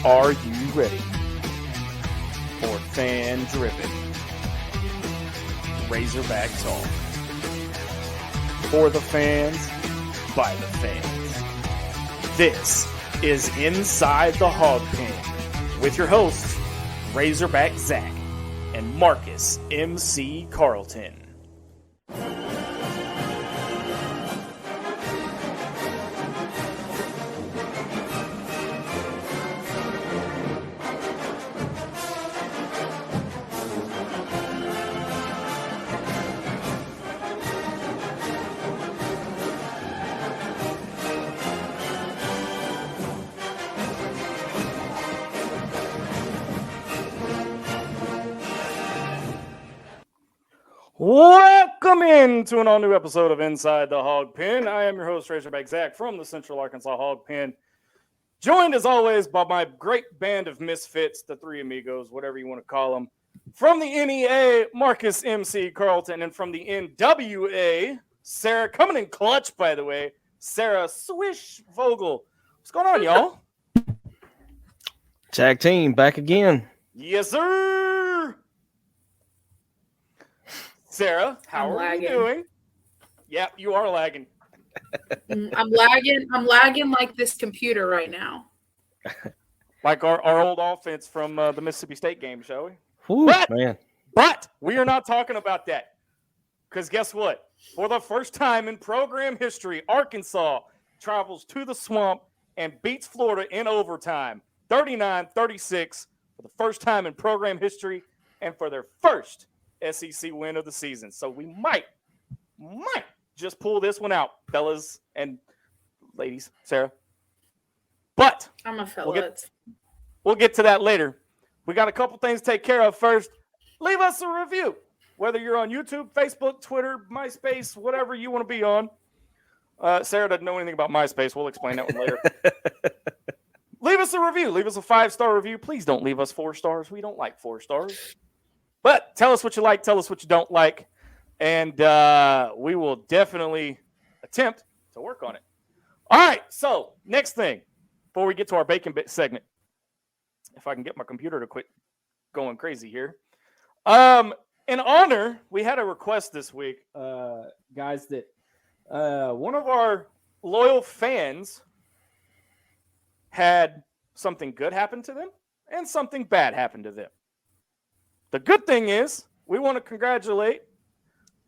Are you ready for fan-driven Razorback talk? For the fans, by the fans. This is Inside the Hawg Pen with your hosts, Razorback Zach and Marcus MC Carlton. Welcome into an all-new episode of Inside the Hawg Pen. I am your host, Razorback Zach, from the Central Arkansas Hog Pen. Joined, as always, by my great band of misfits, the Three Amigos, whatever you want to call them. From the NEA, Marcus MC Carlton, and from the NWA, Sarah, coming in clutch, by the way, Sarah Swish Vogel. What's going on, y'all? Tag team, back again. Yes, sir! Sarah, how are you doing? Yep, you are lagging. I'm lagging like this computer right now. Like our old offense from the Mississippi State game, shall we? Whew, man. But we are not talking about that. Because guess what? For the first time in program history, Arkansas travels to the swamp and beats Florida in overtime. 39-36 for the first time in program history and for their first SEC win of the season. So we might just pull this one out, fellas and ladies, Sarah. But I'm a fella. We'll get to that later. We got a couple things to take care of first. Leave us a review, whether you're on YouTube, Facebook, Twitter, MySpace, whatever you want to be on. Sarah doesn't know anything about MySpace. We'll explain that one later. Leave us a review. Leave us a 5-star review. Please don't leave us 4 stars. We don't like 4 stars. But tell us what you like, tell us what you don't like, and we will definitely attempt to work on it. All right, so next thing, before we get to our bacon bit segment, if I can get my computer to quit going crazy here. In honor, we had a request this week, guys, that one of our loyal fans had something good happen to them and something bad happen to them. The good thing is we want to congratulate,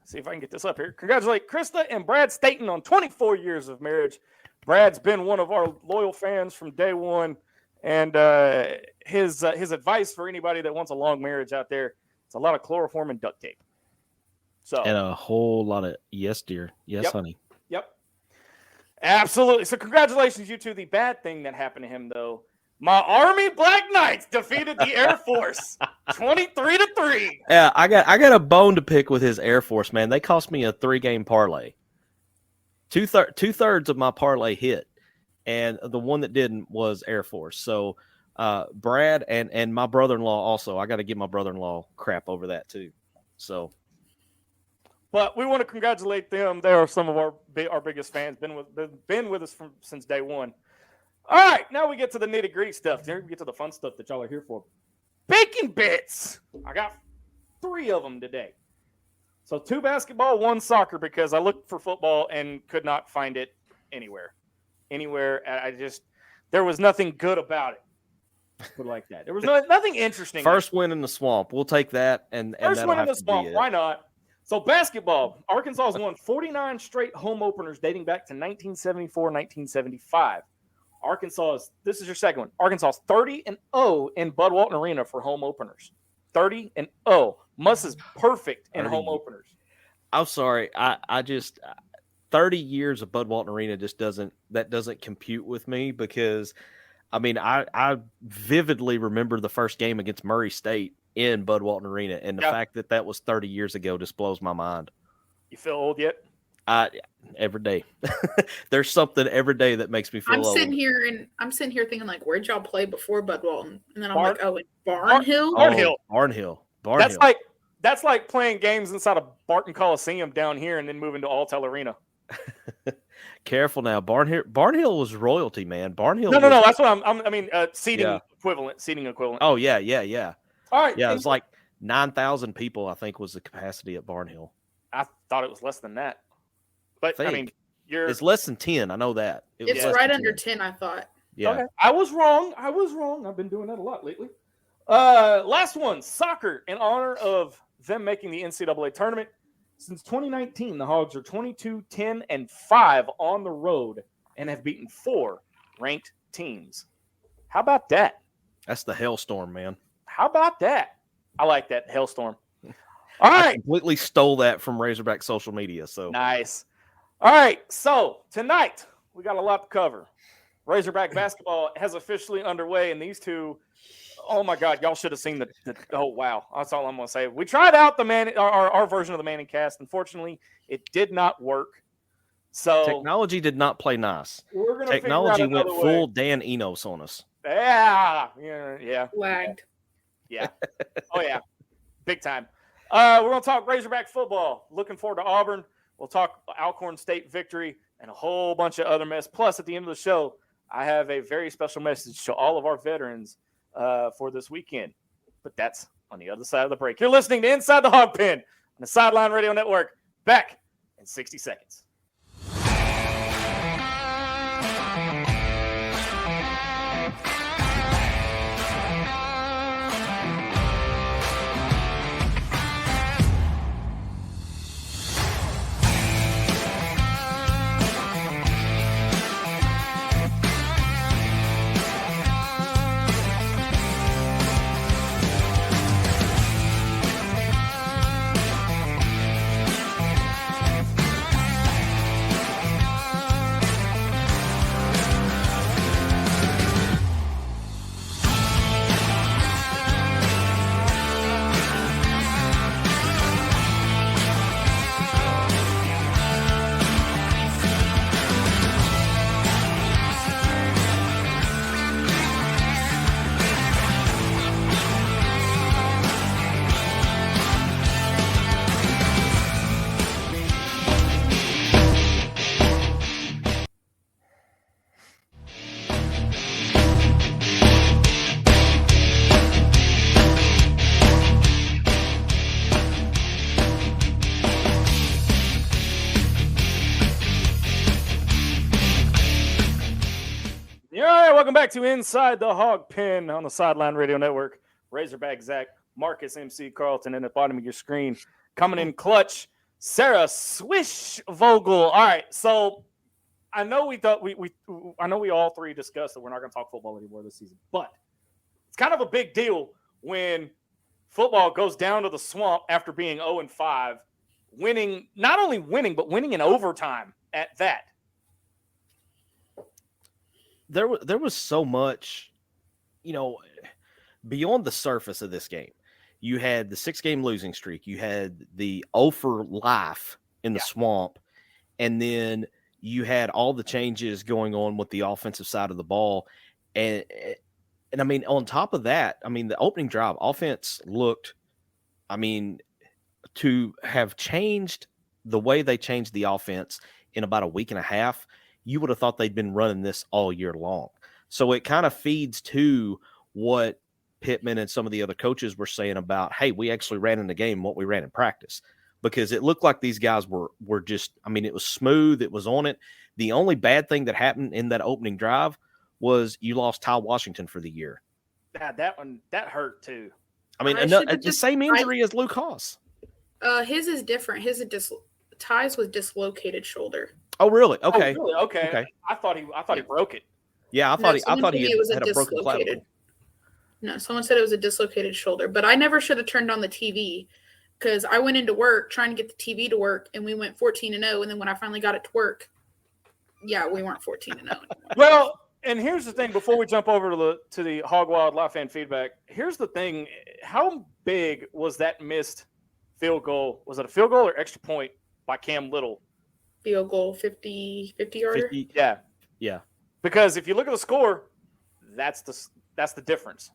see if I can get this up here, congratulate Krista and Brad Staten on 24 years of marriage. Brad's been one of our loyal fans from day one, and his advice for anybody that wants a long marriage out there, it's a lot of chloroform and duct tape. So And a whole lot of yes, dear. Yes, Yep. honey. Yep. Absolutely. So congratulations, you two. The bad thing that happened to him, though, my Army Black Knights defeated the Air Force 23-3. Yeah, I got a bone to pick with his Air Force, man. They cost me a 3-game parlay. Two-thirds of my parlay hit, and the one that didn't was Air Force. So Brad and my brother-in-law also. I got to give my brother-in-law crap over that too. So, but we want to congratulate them. They are some of our biggest fans. Been with us since day one. All right, now we get to the nitty-gritty stuff. Then we get to the fun stuff that y'all are here for. Bacon bits. I got 3 of them today. So 2 basketball, 1 soccer, because I looked for football and could not find it anywhere. There was nothing good about it. Put it like that. There was nothing interesting. first win in the swamp. We'll take that. And First win in the swamp. Why not? So basketball, Arkansas has won 49 straight home openers dating back to 1974, 1975. This is your second one. Arkansas is 30-0 in Bud Walton Arena for home openers. 30-0. Muss is perfect in home openers. I'm sorry. I just 30 years of Bud Walton Arena just doesn't compute with me because I mean I vividly remember the first game against Murray State in Bud Walton Arena, and the fact that was 30 years ago just blows my mind. You feel old yet? Every day. There's something every day that makes me feel old. I'm sitting here thinking, like, where'd y'all play before Bud Walton? And then I'm like, oh, in Barnhill? Barnhill. That's like playing games inside of Barton Coliseum down here and then moving to Alltel Arena. Careful now. Barnhill was royalty, man. Barnhill. No. That's what I mean, seating equivalent, seating equivalent. Oh yeah. All right. Yeah, it was like 9,000 people, I think, was the capacity at Barnhill. I thought it was less than that. But I mean, it's less than 10. I know that. It's right under 10, I thought. Yeah. Okay. I was wrong. I've been doing that a lot lately. Last one, soccer, in honor of them making the NCAA tournament. Since 2019, the Hogs are 22-10-5 on the road and have beaten 4 ranked teams. How about that? That's the hailstorm, man. How about that? I like that, hailstorm. All I right. completely stole that from Razorback social media. So Nice. All right. So tonight, we got a lot to cover. Razorback basketball has officially underway, and these two, oh my God, y'all should have seen the oh wow. That's all I'm gonna say. We tried out our version of the Manning cast. Unfortunately, it did not work. So technology did not play nice. We're gonna technology went full Dan Enos on us. Yeah. Lagged. Yeah. Oh yeah. Big time. We're gonna talk Razorback football. Looking forward to Auburn. We'll talk Alcorn State victory and a whole bunch of other mess. Plus, at the end of the show, I have a very special message to all of our veterans for this weekend. But that's on the other side of the break. You're listening to Inside the Hawg Pen on the Sideline Radio Network. Back in 60 seconds. Welcome back to Inside the Hawg Pen on the Sideline Radio Network. Razorback Zach, Marcus MC Carlton, and at the bottom of your screen, coming in clutch, Sarah Swish Vogel. All right, so I know we all three discussed that we're not going to talk football anymore this season, but it's kind of a big deal when football goes down to the swamp after being 0-5, not only winning, but winning in overtime at that. There was so much, beyond the surface of this game. You had the 6-game losing streak. You had the 0 for life in the swamp. And then you had all the changes going on with the offensive side of the ball. And I mean, on top of that, I mean, the opening drive offense looked, to have changed the way they changed the offense in about a week and a half, you would have thought they'd been running this all year long. So it kind of feeds to what Pittman and some of the other coaches were saying about, hey, we actually ran in the game what we ran in practice, because it looked like these guys were just, it was smooth. It was on it. The only bad thing that happened in that opening drive was you lost Ty Washington for the year. That one, that hurt too. The same injury as Luke Haas. His is different. Ty's was dislocated shoulder. Oh, really? Okay. Oh, really? Okay. I thought he broke it. Yeah, I thought he had a broken clavicle. No, someone said it was a dislocated shoulder, but I never should have turned on the TV because I went into work trying to get the TV to work, and we went 14-0, and then when I finally got it to work, we weren't 14-0. Well, and here's the thing: before we jump over to the Hog Wild Live fan feedback, here's the thing: how big was that missed field goal? Was it a field goal or extra point by Cam Little? Field goal, 50-yarder? Yeah. Because if you look at the score, that's the difference.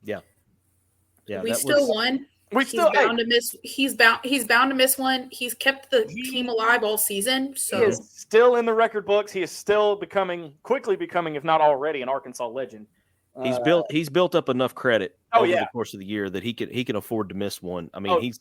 Yeah. We still won. He's bound to miss one. He's kept the team alive all season. So he is still in the record books. He is still quickly becoming, if not already, an Arkansas legend. He's built up enough credit over yeah. the course of the year that he can afford to miss one. I mean, he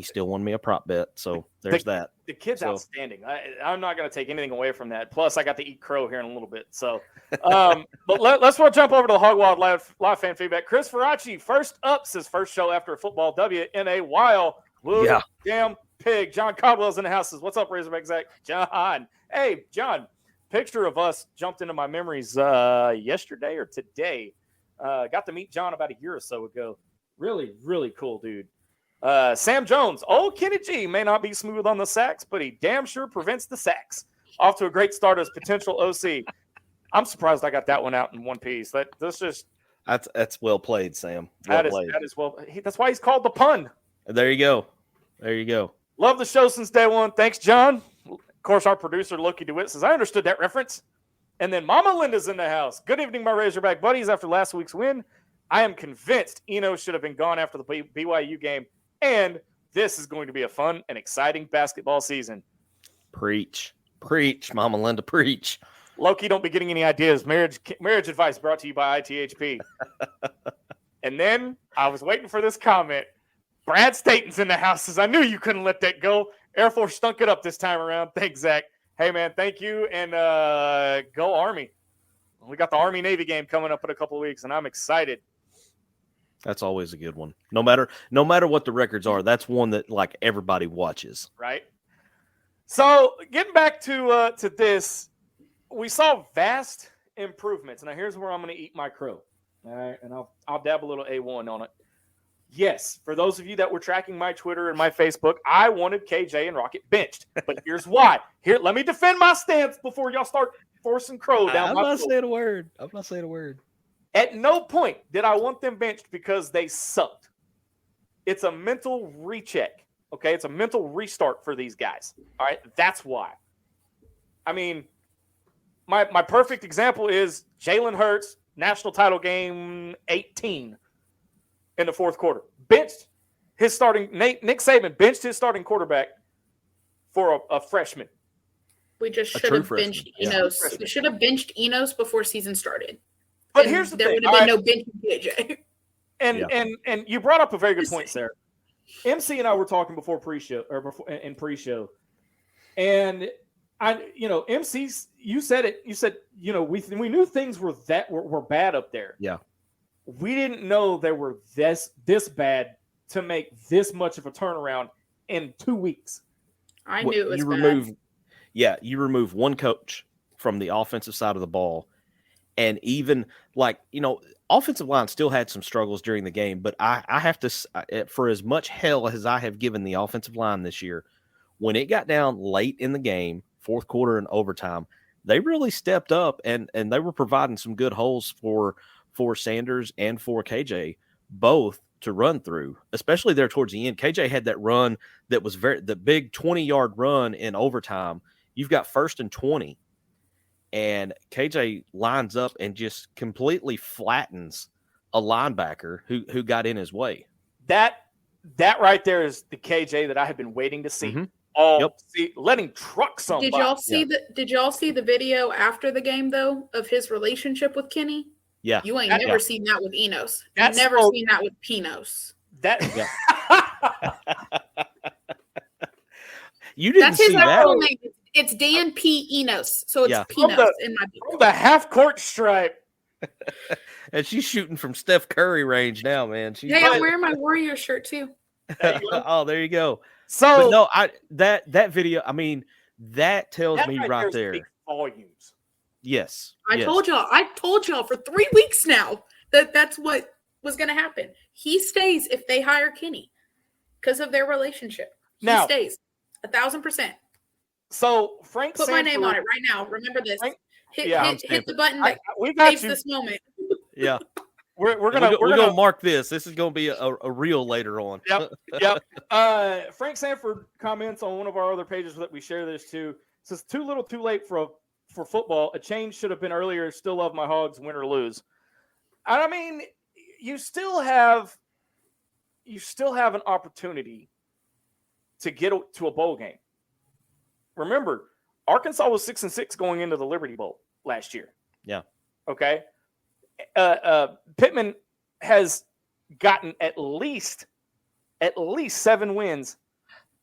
still won me a prop bet, so there's that. The kid's outstanding. I'm not going to take anything away from that. Plus, I got to eat crow here in a little bit. So, but let's jump over to the Hog Wild live fan feedback. Chris Ferracci, first up, says first show after a football W in a while. Woo, Yeah. damn pig. John Caldwell's in the house. Says, what's up, Razorback Zach? John. Hey, John. Picture of us jumped into my memories yesterday or today. Got to meet John about a year or so ago. Really, really cool dude. Sam Jones, old Kenny G may not be smooth on the sacks, but he damn sure prevents the sacks. Off to a great start as potential OC. I'm surprised I got that one out in one piece. That's well played, Sam. That is that's why he's called the pun. There you go. Love the show since day one. Thanks, John. Of course, our producer, Loki DeWitt, says, I understood that reference. And then Mama Linda's in the house. Good evening, my Razorback buddies. After last week's win, I am convinced Eno should have been gone after the BYU game. And this is going to be a fun and exciting basketball season. Preach, Mama Linda, preach. Loki, don't be getting any ideas. Marriage advice brought to you by ITHP. And then I was waiting for this comment. Brad Staten's in the house. Says, I knew you couldn't let that go. Air Force stunk it up this time around. Thanks, Zach. Hey, man, thank you. And go Army. We got the Army-Navy game coming up in a couple of weeks, and I'm excited. That's always a good one. No matter what the records are, that's one that like everybody watches. Right. So getting back to this, we saw vast improvements. Now here's where I'm going to eat my crow. All right, and I'll dab a little A1 on it. Yes, for those of you that were tracking my Twitter and my Facebook, I wanted KJ and Rocket benched. But here's why. Here, let me defend my stance before y'all start forcing crow down I'm my not throat. saying a word. At no point did I want them benched because they sucked. It's a mental recheck, okay? It's a mental restart for these guys, all right? That's why. I mean, my perfect example is Jalen Hurts, national title game 18 in the fourth quarter. Benched his starting – Nick Saban benched his starting quarterback for a freshman. We just should have benched Enos. Yeah. We should have benched Enos before season started. But here's the thing. There would have been no benching KJ. And you brought up a very good point, Sarah. MC and I were talking before pre-show, and MC, you said it. You said we knew things were bad up there. Yeah, we didn't know they were this bad to make this much of a turnaround in 2 weeks. I knew it was bad. You remove one coach from the offensive side of the ball. And even offensive line still had some struggles during the game, but I have to, for as much hell as I have given the offensive line this year, when it got down late in the game, fourth quarter and overtime, they really stepped up and they were providing some good holes for Sanders and for KJ, both to run through, especially there towards the end. KJ had that run that was the big 20-yard run in overtime. You've got 1st and 20. And KJ lines up and just completely flattens a linebacker who got in his way. That right there is the KJ that I have been waiting to see. Mm-hmm. Letting trucks on. Did y'all see the video after the game though of his relationship with Kenny? Yeah. You ain't never seen that with Enos. You've never seen that with Pinos. You didn't see that. Name. It's Dan P. Enos, so it's Pinos in my book. From the half-court stripe. And she's shooting from Steph Curry range now, man. I'm wearing my Warrior shirt too. Oh, there you go. So but no, that video. I mean, that tells me right there. Volumes. Yes, I told y'all for 3 weeks now that's what was going to happen. He stays if they hire Kenny because of their relationship. He stays 1,000%. So Frank, put my name on it right now. Remember this. Hit the button that saves this moment. Yeah, we're gonna mark this. This is gonna be a reel later on. Yep. Frank Sanford comments on one of our other pages that we share this to. Says too little, too late for football. A change should have been earlier. Still love my Hogs, win or lose. I mean, you still have an opportunity to get to a bowl game. Remember, Arkansas was 6-6 going into the Liberty Bowl last year. Yeah. Okay. Pittman has gotten at least 7 wins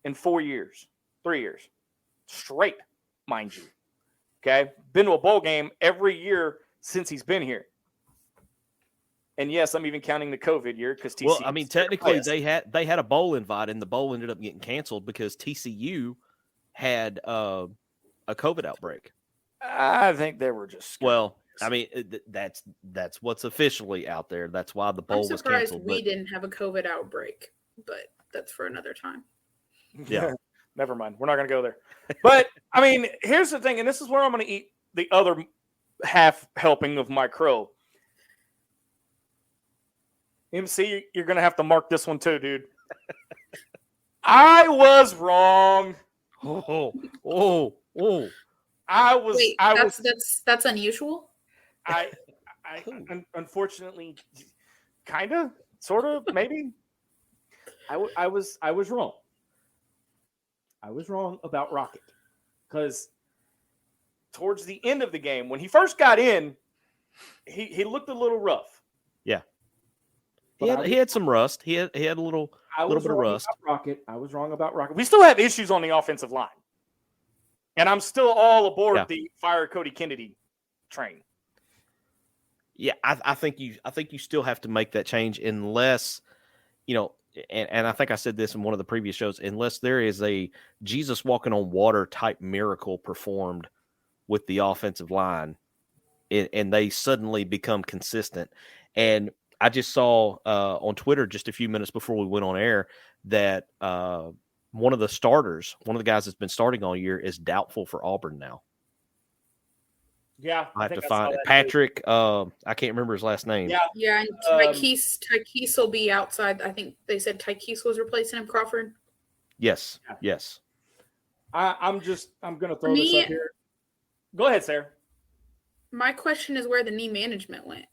in 3 years straight, mind you. Okay. Been to a bowl game every year since he's been here. And yes, I'm even counting the COVID year because TCU. Well, I mean, technically they had a bowl invite, and the bowl ended up getting canceled because TCU had a COVID outbreak. I think they were just well. I mean, that's what's officially out there. That's why the bowl was canceled. We didn't have a COVID outbreak, but that's for another time. Yeah, never mind. We're not going to go there. But I mean, here's the thing, and this is where I'm going to eat the other half helping of my crow. MC, you're going to have to mark this one too, dude. I was wrong. That's unusual. I unfortunately, kind of, sort of, maybe. I was wrong. I was wrong about Rocket because towards the end of the game, when he first got in, he looked a little rough. Yeah, he had some rust. He had a little bit of rust. Rocket. I was wrong about Rocket. We still have issues on the offensive line, and I'm still all aboard the fire Cody Kennedy train. Yeah, I think you still have to make that change unless, and I think I said this in one of the previous shows, unless there is a Jesus walking on water type miracle performed with the offensive line, and they suddenly become consistent. And I just saw on Twitter just a few minutes before we went on air that one of the guys that's been starting all year is doubtful for Auburn now. Yeah, I have to find it. Patrick. I can't remember his last name. Yeah, and Tykees will be outside. I think they said Tykees was replacing him. Crawford. Yes. I'm going to throw this up here. Go ahead, Sarah. My question is where the knee management went.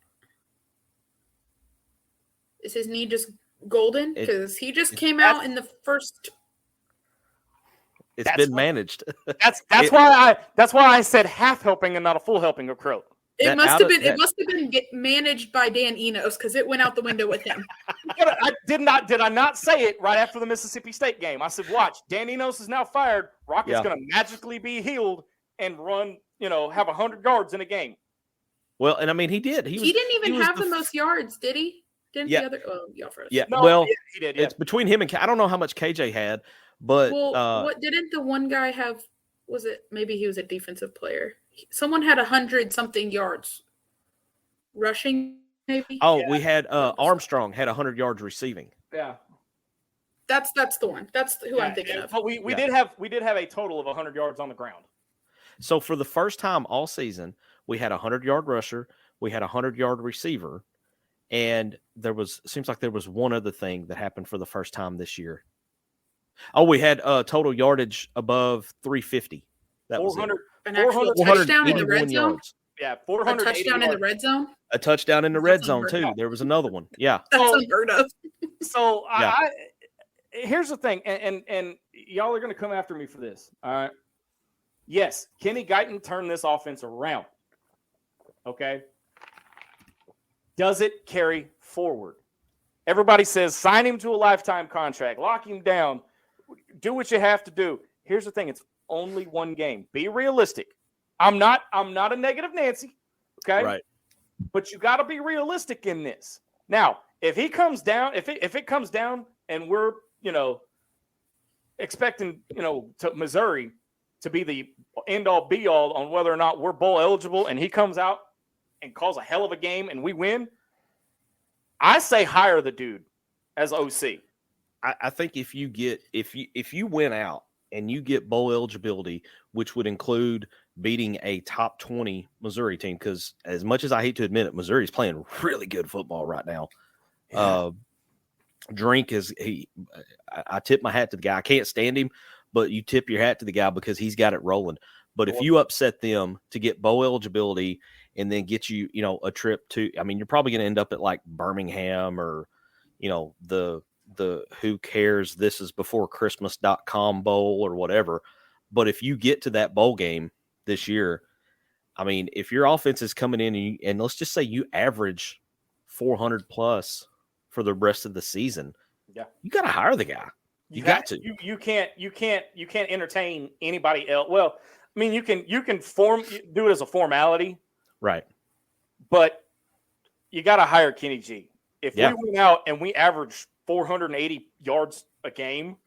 Is his knee just golden? Because he just came out in the first. It's been managed. That's why I said half helping and not a full helping of Crow. It must have been managed by Dan Enos because it went out the window with him. Did I not say it right after the Mississippi State game? I said, watch, Dan Enos is now fired. Rocket's going to magically be healed and run, have 100 yards in a game. Well, and I mean, he did. He didn't even have the most yards, did he? Didn't the other? Oh, y'all froze. Yeah. No, well, he did. It's between him and I don't know how much KJ had, but what didn't the one guy have? Was it maybe he was a defensive player? Someone had 100-something yards rushing, maybe. Oh, we had Armstrong had 100 yards receiving. Yeah, that's the one. That's who I'm thinking of. But we did have a total of 100 yards on the ground. So for the first time all season, we had a 100-yard rusher, we had a 100-yard receiver, and seems like there was one other thing that happened for the first time this year. Oh, we had total yardage above 350. That 400, was it. An actual touchdown in the red zone? yards. Yeah, A 400 touchdown in the red zone? A touchdown in the red zone, too. There was another one. Yeah. That's unheard of. So here's the thing, and y'all are going to come after me for this. All right. Yes, Kenny Guyton turned this offense around. Okay. Does it carry forward? Everybody says sign him to a lifetime contract, lock him down, do what you have to do. Here's the thing: it's only one game. Be realistic. I'm not a negative Nancy, okay? Right. But you got to be realistic in this. Now, if he comes down, if it comes down, and we're expecting to Missouri to be the end all be all on whether or not we're bowl eligible, and he comes out and calls a hell of a game and we win, I say hire the dude as OC. I think if you win out and you get bowl eligibility, which would include beating a top 20 Missouri team, because as much as I hate to admit it, Missouri's playing really good football right now. Yeah. I tip my hat to the guy. I can't stand him, but you tip your hat to the guy because he's got it rolling. But if you upset them to get bowl eligibility and then get you, a trip to, I mean, you're probably going to end up at like Birmingham or, the who cares, this is before Christmas.com bowl or whatever. But if you get to that bowl game this year, I mean, if your offense is coming in and let's just say you average 400 plus for the rest of the season, you got to hire the guy. You got to. You can't entertain anybody else. Well, I mean, you can do it as a formality, right? But you got to hire Kenny G. If we went out and we averaged 480 yards a game,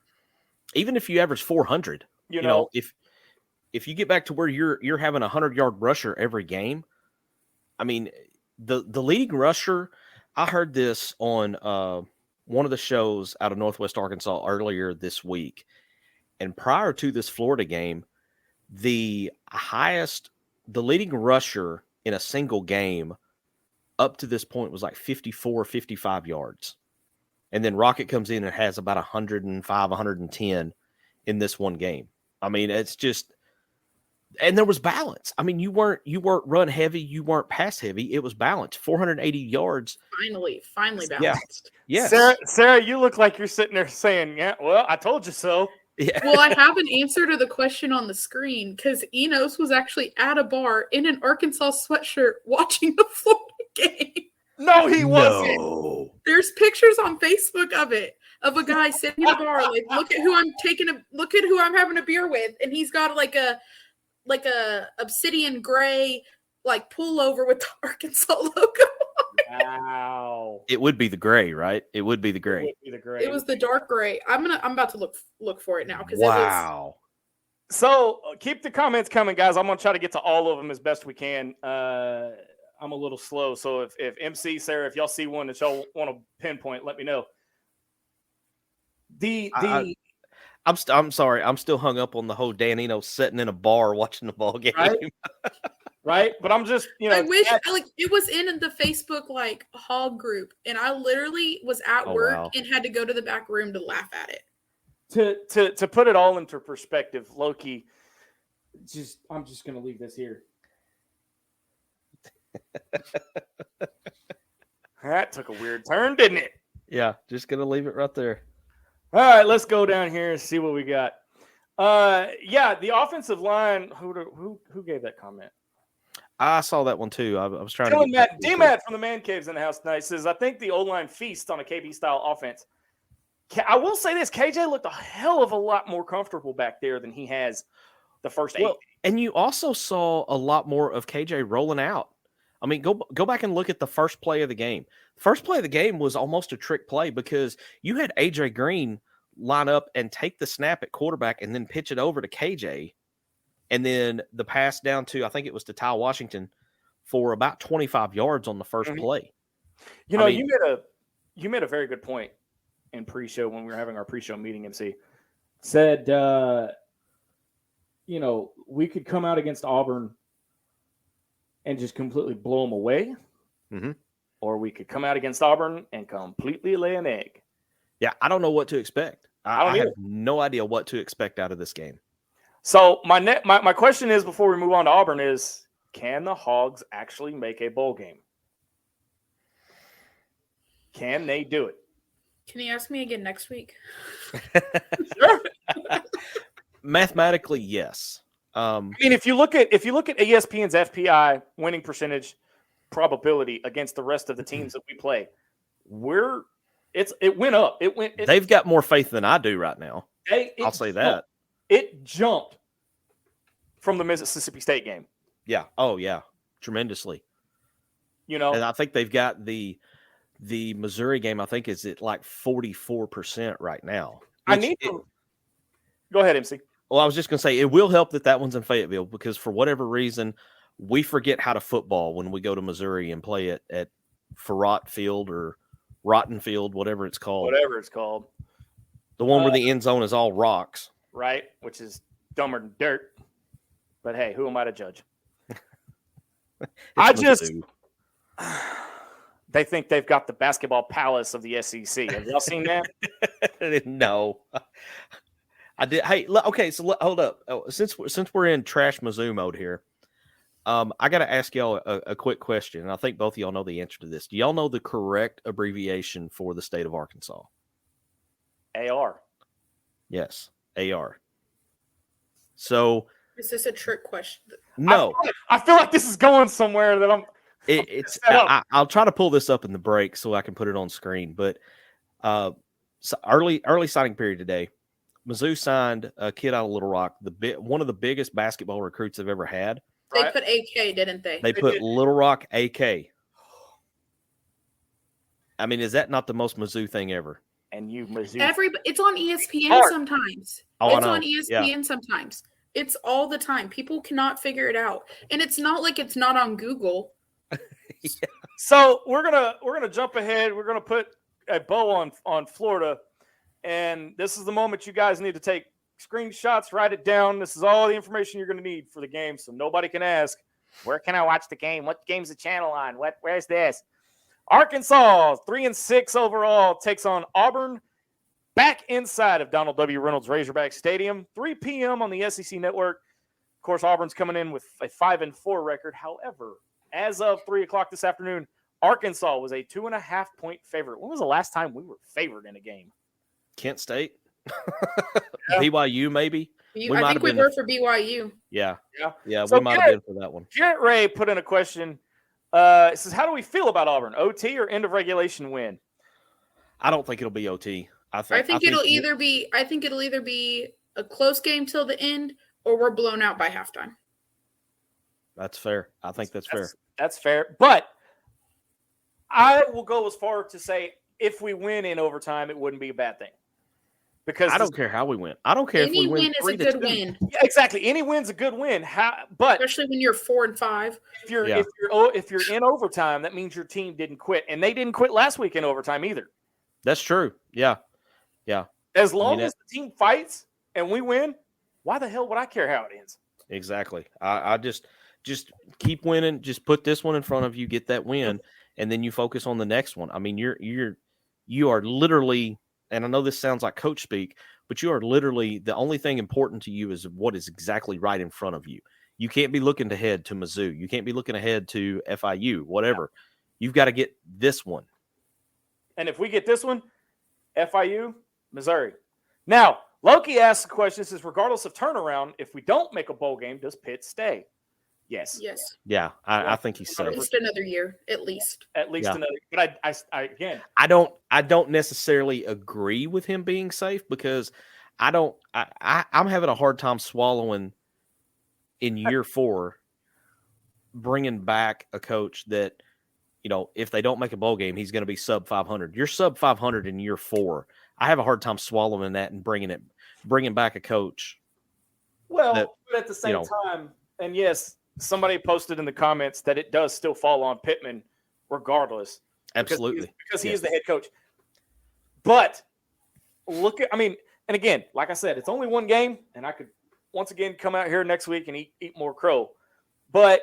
even if you average 400, you know, if you get back to where you're having a 100-yard rusher every game, I mean, the leading rusher. I heard this on one of the shows out of Northwest Arkansas earlier this week, and prior to this Florida game, the leading rusher in a single game up to this point was like 54, 55 yards. And then Rocket comes in and has about 105, 110 in this one game. I mean, it's just, and there was balance. I mean, you weren't run heavy, you weren't pass heavy. It was balanced. 480 yards. Finally balanced. Yeah. Yes. Sarah, you look like you're sitting there saying, "Yeah, well, I told you so." Yeah. Well, I have an answer to the question on the screen because Enos was actually at a bar in an Arkansas sweatshirt watching the Florida game. No, he wasn't. There's pictures on Facebook of it, of a guy sitting in a bar, like, look at who I'm having a beer with, and he's got like a obsidian gray like pullover with the Arkansas logo. Wow. It would be the gray, right? It would be the gray. It was the dark gray. I'm about to look for it now because wow. So keep the comments coming, guys. I'm gonna try to get to all of them as best we can. I'm a little slow, so if MC, Sarah, if y'all see one that y'all want to pinpoint, let me know. I'm sorry. I'm still hung up on the whole Dan Eno sitting in a bar watching the ball game. Right? But I'm just, I wish it was in the Facebook like hog group, and I literally was at work and had to go to the back room to laugh at it. To put it all into perspective, Loki, I'm just gonna leave this here. That took a weird turn, didn't it? Yeah, just gonna leave it right there. All right, let's go down here and see what we got. The offensive line. Who gave that comment? I saw that one too. I was trying to get D-Matt from the Man Caves in the house tonight says, I think the O-line feasts on a KB style offense. I will say this, KJ looked a hell of a lot more comfortable back there than he has the first 8. And you also saw a lot more of KJ rolling out. I mean, go back and look at the first play of the game. First play of the game was almost a trick play because you had AJ Green line up and take the snap at quarterback and then pitch it over to KJ. And then the pass down to, I think it was to Ty Washington for about 25 yards on the first play. You made a very good point in pre-show when we were having our pre-show meeting, MC. Said, we could come out against Auburn and just completely blow them away. Mm-hmm. Or we could come out against Auburn and completely lay an egg. Yeah, I don't know what to expect. I have no idea what to expect out of this game. So my question is, before we move on to Auburn, is can the Hogs actually make a bowl game? Can they do it? Can you ask me again next week? Sure. Mathematically, yes. I mean, if you look at ESPN's FPI winning percentage probability against the rest of the teams that we play, it went up. They've got more faith than I do right now. I'll say that. It jumped from the Mississippi State game. Yeah. Oh, yeah. Tremendously. And I think they've got the Missouri game, I think, is at like 44% right now. Go ahead, MC. Well, I was just going to say, it will help that one's in Fayetteville because for whatever reason, we forget how to football when we go to Missouri and play at Farrat Field or Rotten Field, whatever it's called. The one where the end zone is all rocks. Right, which is dumber than dirt. But hey, who am I to judge? They think they've got the basketball palace of the SEC. Have y'all seen that? No. I did. Hey, okay, so hold up. Since we're in trash Mizzou mode here, I got to ask y'all a quick question, and I think both of y'all know the answer to this. Do y'all know the correct abbreviation for the state of Arkansas? AR. Yes. AR. So is this a trick question? No, I feel like this is going somewhere that I'm. I'll try to pull this up in the break so I can put it on screen. But so early signing period today, Mizzou signed a kid out of Little Rock, one of the biggest basketball recruits they've ever had. They put AK, didn't they? They put Little Rock AK. I mean, is that not the most Mizzou thing ever? And you, Mizzou. It's on ESPN sometimes. Oh, it's on ESPN sometimes. It's all the time. People cannot figure it out. And it's not like it's not on Google. Yeah. So we're gonna jump ahead. We're gonna put a bow on Florida. And this is the moment you guys need to take screenshots, write it down. This is all the information you're going to need for the game, so nobody can ask, where can I watch the game? What game's the channel on? Where's this? Arkansas, 3-6 overall, takes on Auburn back inside of Donald W. Reynolds Razorback Stadium, 3 p.m. on the SEC Network. Of course, Auburn's coming in with a 5-4 record. However, as of 3 o'clock this afternoon, Arkansas was a 2.5-point favorite. When was the last time we were favored in a game? Kent State, BYU, maybe. I think we were for BYU. Yeah. So we might have been for that one. Garrett Ray put in a question. It says, "How do we feel about Auburn? OT or end of regulation win?" I don't think it'll be OT. I think it'll either be a close game till the end, or we're blown out by halftime. That's fair. I think that's fair. That's fair. But I will go as far to say, if we win in overtime, it wouldn't be a bad thing. Because I don't care how we win. I don't care if we win. Any win is a good win. Yeah, exactly. Any win's a good win. But especially when you're 4-5. If you're in overtime, that means your team didn't quit, and they didn't quit last week in overtime either. That's true. Yeah. As long as the team fights and we win, why the hell would I care how it ends? Exactly. I just keep winning. Just put this one in front of you, get that win, and then you focus on the next one. I mean, you are literally. And I know this sounds like coach speak, but you are literally the only thing important to you is what is exactly right in front of you. You can't be looking ahead to Mizzou. You can't be looking ahead to FIU, whatever. You've got to get this one. And if we get this one, FIU, Missouri. Now, Loki asks the question, says, regardless of turnaround, if we don't make a bowl game, does Pitt stay? Yes. Yeah, I think he's safe. At least another year, at least. Another. But I don't necessarily agree with him being safe because I'm having a hard time swallowing in year 4 bringing back a coach that, if they don't make a bowl game, he's going to be sub 500. You're sub 500 in year 4. I have a hard time swallowing that and bringing back a coach. Well, but at the same time, and yes, somebody posted in the comments that it does still fall on Pittman regardless. Absolutely. Because he is the head coach. But and again, like I said, it's only one game, and I could once again come out here next week and eat more crow. But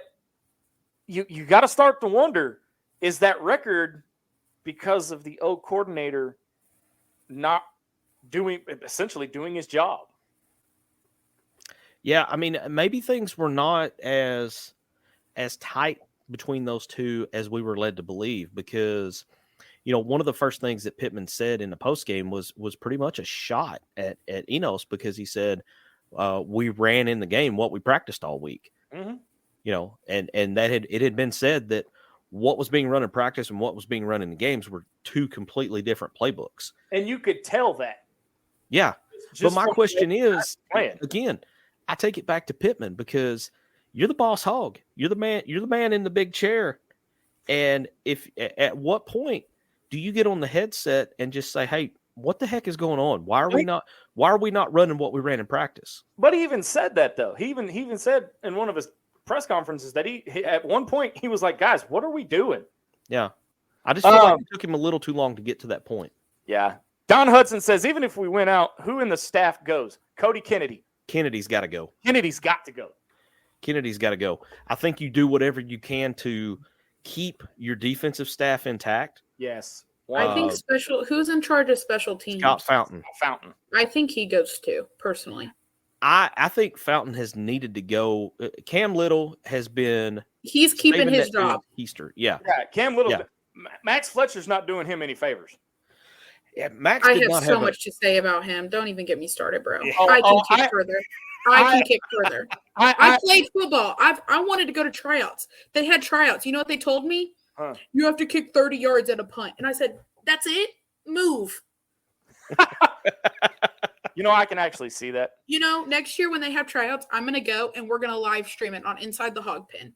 you got to start to wonder, is that record because of the O coordinator not essentially doing his job? Yeah, I mean, maybe things were not as tight between those two as we were led to believe because, one of the first things that Pittman said in the postgame was pretty much a shot at Enos because he said, we ran in the game what we practiced all week. Mm-hmm. And that it had been said that what was being run in practice and what was being run in the games were two completely different playbooks. And you could tell that. Yeah. But my question is, again, I take it back to Pittman because you're the boss hog. You're the man in the big chair. And at what point do you get on the headset and just say, "Hey, what the heck is going on? Why are we not running what we ran in practice?" But he even said that though. He even said in one of his press conferences that he at one point he was like, "Guys, what are we doing?" Yeah. I just feel like it took him a little too long to get to that point. Yeah. Don Hudson says, even if we win out, who in the staff goes? Cody Kennedy. Kennedy's got to go. Kennedy's got to go. Kennedy's got to go. I think you do whatever you can to keep your defensive staff intact. Yes. I think who's in charge of special teams? Scott Fountain. I think he goes too, personally. I think Fountain has needed to go. Cam Little has been. He's keeping his job. Easter. Yeah. Yeah. Cam Little. Yeah. Max Fletcher's not doing him any favors. Yeah, Max I have so much to say about him. Don't even get me started, bro. Yeah. I can keep further. I can kick further. I I played football. I wanted to go to tryouts. They had tryouts. You know what they told me? Huh. You have to kick 30 yards at a punt. And I said, that's it? Move. I can actually see that. Next year when they have tryouts, I'm going to go and we're going to live stream it on Inside the Hawg Pen.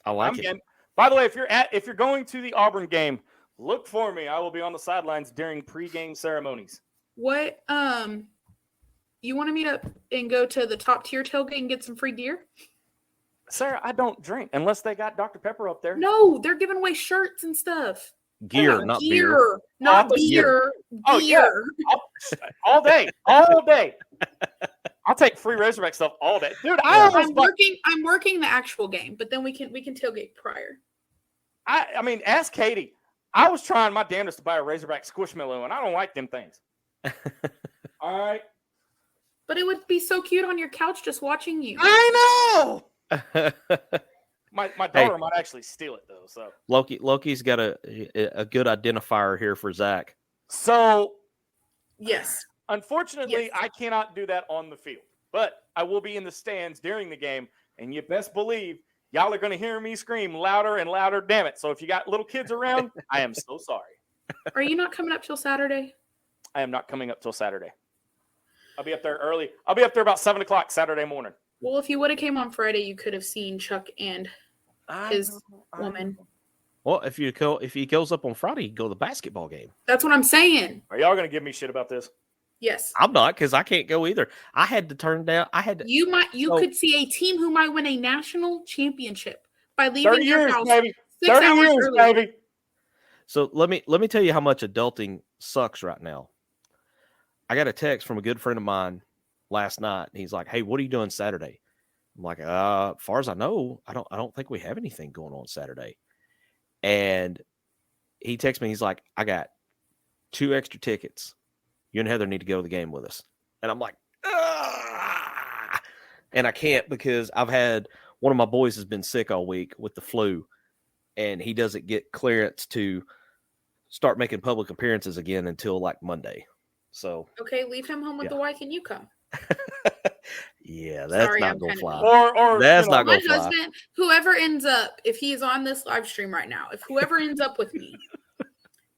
I like it. By the way, if you're going to the Auburn game, look for me. I will be on the sidelines during pregame ceremonies. What you want to meet up and go to the top tier tailgate and get some free gear? Sarah, I don't drink unless they got Dr. Pepper up there. No, they're giving away shirts and stuff. Gear, not beer. Not Gear. beer. Oh, Gear. Yeah. All day. I'll take free Razorback stuff all day. Dude, I'm working the actual game, but then we can tailgate prior. I mean, ask Katie. I was trying my damnedest to buy a Razorback Squishmallow, and I don't like them things. All right. But it would be so cute on your couch just watching you. I know. My daughter might actually steal it though. So Loki's got a good identifier here for Zach. So yes. Unfortunately, I cannot do that on the field, but I will be in the stands during the game, and you best believe y'all are going to hear me scream louder and louder. Damn it! So if you got little kids around, I am so sorry. Are you not coming up till Saturday? I am not coming up till Saturday. I'll be up there early. I'll be up there about 7:00 Saturday morning. Well, if you would have came on Friday, you could have seen Chuck and his woman. Well, if he goes up on Friday, he can go to the basketball game. That's what I'm saying. Are y'all going to give me shit about this? Yes. I'm not, because I can't go either. I had to turn down. You could see a team who might win a national championship by leaving your house baby. 6 30 hours years, early. baby. So let me tell you how much adulting sucks right now. I got a text from a good friend of mine last night. He's like, "Hey, what are you doing Saturday?" I'm like, as far as I know, I don't think we have anything going on Saturday. And he texts me. He's like, "I got 2 extra tickets. You and Heather need to go to the game with us." And I'm like, "Ah!" And I can't, because I've had one of my boys has been sick all week with the flu, and he doesn't get clearance to start making public appearances again until like Monday. So okay, leave him home with the wife and you come. Yeah, that's not gonna fly. Or that's not my gonna fly. husband, whoever ends up, if he's on this live stream right now, if whoever ends up with me,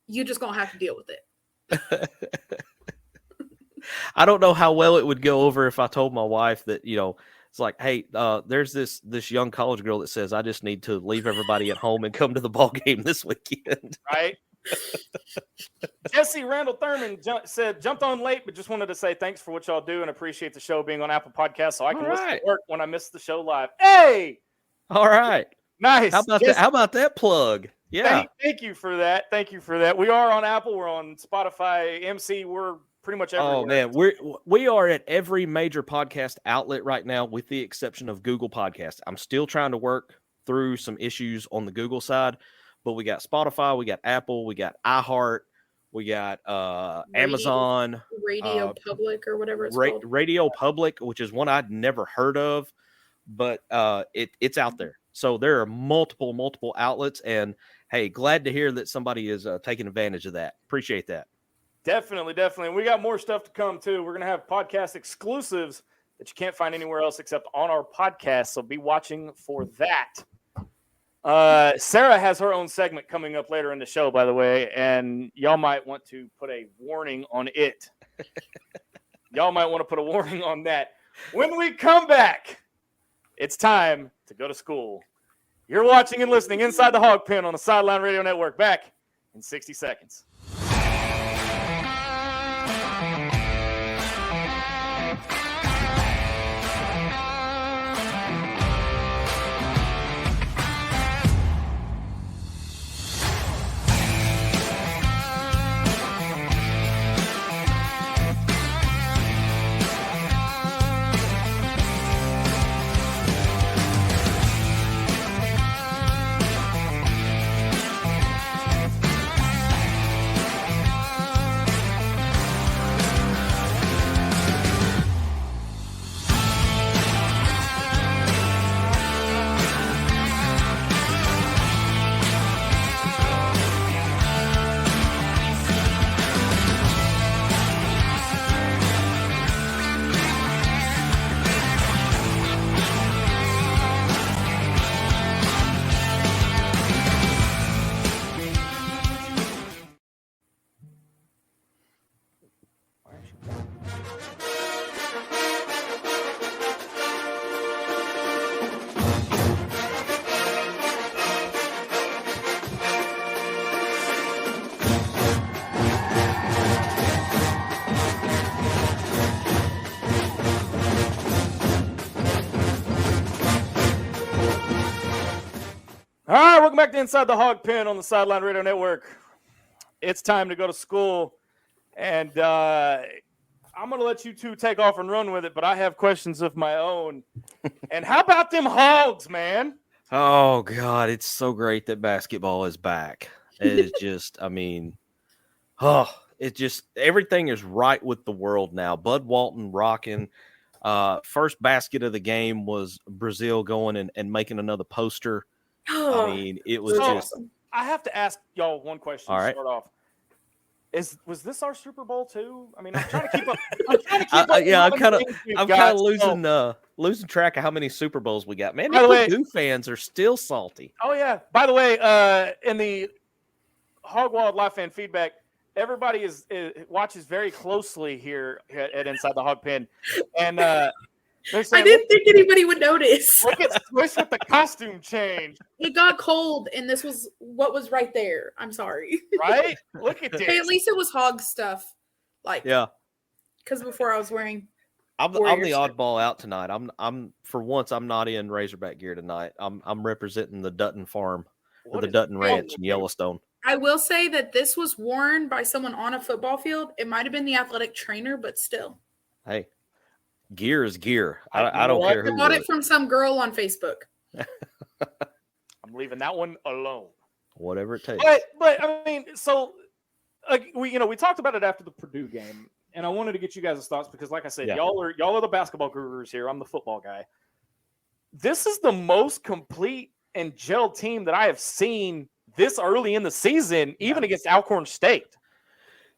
you just gonna have to deal with it. I don't know how well it would go over if I told my wife that, it's like, hey, there's this young college girl that says I just need to leave everybody at home and come to the ball game this weekend. Right. Jesse Randall Thurman jumped on late, but just wanted to say thanks for what y'all do and appreciate the show being on Apple Podcasts, so I can listen to work when I miss the show live. Hey, all right, nice. How about that plug? Yeah, thank you for that. We are on Apple. We're on Spotify, MC. We're pretty much everywhere. Oh man, we are at every major podcast outlet right now, with the exception of Google Podcasts. I'm still trying to work through some issues on the Google side. But we got Spotify, we got Apple, we got iHeart, we got Amazon. Radio Public or whatever it's called. Radio Public, which is one I'd never heard of, but it's out there. So there are multiple outlets, and hey, glad to hear that somebody is taking advantage of that. Appreciate that. Definitely. We got more stuff to come too. We're going to have podcast exclusives that you can't find anywhere else except on our podcast, so be watching for that. Sarah has her own segment coming up later in the show, by the way, and y'all might want to put a warning on it. Y'all might want to put a warning on that. When we come back, it's time to go to school. You're watching and listening Inside the Hawg Pen on the Sideline Radio Network. Back in 60 seconds. All right, welcome back to Inside the Hawg Pen on the Sideline Radio Network. It's time to go to school, and I'm going to let you two take off and run with it, but I have questions of my own. And how about them Hogs, man? Oh, God, it's so great that basketball is back. It is just, I mean, everything is right with the world now. Bud Walton rocking. First basket of the game was Brazil going and making another poster. I mean, it was just awesome. I have to ask y'all one question All to right. start off. Was this our Super Bowl too? I mean, I'm trying to keep up. I'm kind of losing track of how many Super Bowls we got. Man, By the way- Purdue fans are still salty. Oh yeah. By the way, in the Hogwild Live fan feedback, everybody watches very closely here at Inside the Hog Pen, and they're saying, I didn't think anybody would notice. Look at Swish with the costume change, It got cold, and this was what was right there. I'm sorry. right? Look at this. Hey, at least it was hog stuff. Like, Yeah, because before I was wearing. I'm the Warrior stuff. oddball out tonight. I'm for once I'm not in Razorback gear tonight. I'm representing the Dutton farm or the Dutton Ranch in Yellowstone. I will say that this was worn by someone on a football field. It might have been the athletic trainer, but still. Hey, gear is gear. I don't care I who. bought wore it from some girl on Facebook. I'm leaving that one alone. Whatever it takes. But I mean, so we talked about it after the Purdue game, and I wanted to get you guys' thoughts because, like I said, Yeah. y'all are the basketball gurus here. I'm the football guy. This is the most complete and gelled team that I have seen this early in the season, even against Alcorn State.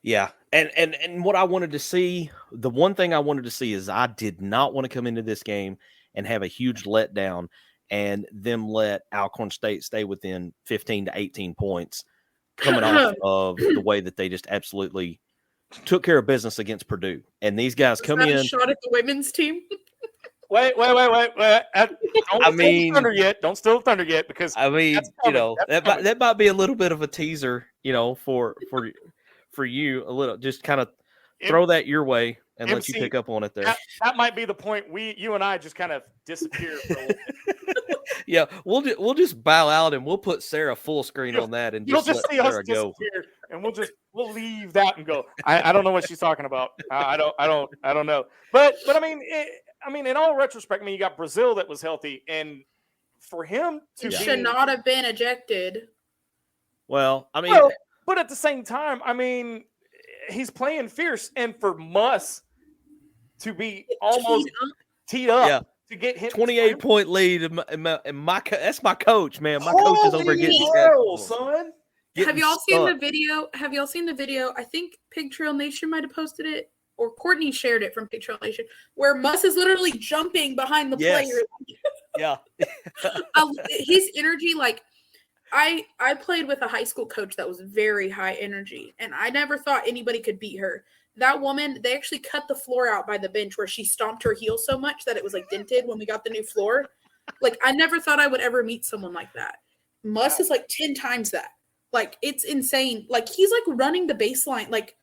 Yeah. And what I wanted to see, the one thing I wanted to see is I did not want to come into this game and have a huge letdown and them let Alcorn State stay within 15 to 18 points coming off of the way that they just absolutely took care of business against Purdue. And these guys come Is that in. a shot at the women's team. Wait. Don't steal the thunder yet, because I mean, that's coming. That's coming. that might be a little bit of a teaser, for you, a little, just kind of throw that your way and let you pick up on it there. That might be the point. You and I just kind of disappear for a little bit. Yeah, we'll just bow out and we'll put Sarah full screen on that and You'll just just let see us Sarah go. disappear, and we'll leave that and go. I don't know what she's talking about. I don't know. But I mean, in all retrospect, you got Brazil that was healthy, and for him to It be, should not have been ejected. Well, I mean, but at the same time, he's playing fierce, and for Muss to be almost teed up. Yeah. To get hit 28-point lead, and my that's my coach, man. My coach is over getting son. Have y'all seen the video? Have y'all seen the video? I think Pig Trail Nation might have posted it, or Courtney shared it from Pig Trail Nation, where Muss is literally jumping behind the player. Yeah. His energy, like I played with a high school coach that was very high energy, and I never thought anybody could beat her. That woman, they actually cut the floor out by the bench where she stomped her heel so much that it was like dented when we got the new floor. Like, I never thought I would ever meet someone like that. Muss is like 10 times that. Like, it's insane. Like, he's like running the baseline, like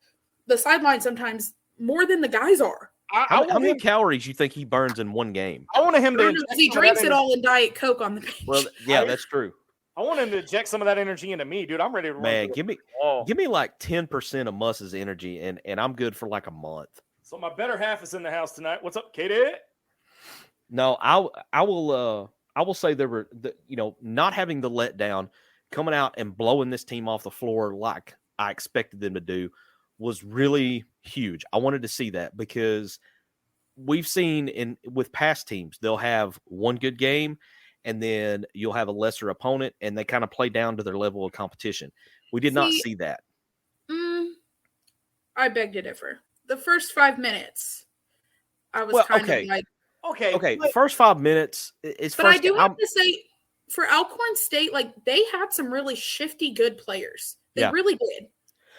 the sideline sometimes more than the guys are. How many calories you think he burns in one game? I wanted him to. Because he drinks it all in Diet Coke on the bench. Well, yeah, that's true. I want him to inject some of that energy into me, dude. I'm ready to run. Man, give me like 10% of Muss's energy, and I'm good for like a month. So my better half is in the house tonight. What's up, Katie? No, I will say there were not having the letdown, coming out and blowing this team off the floor like I expected them to do was really huge. I wanted to see that because we've seen with past teams, they'll have one good game and then you'll have a lesser opponent and they kind of play down to their level of competition. We did not see that. I beg to differ. The first 5 minutes, I was kind of like, okay. First 5 minutes. But I do have to say, for Alcorn State, like they had some really shifty good players. They really did.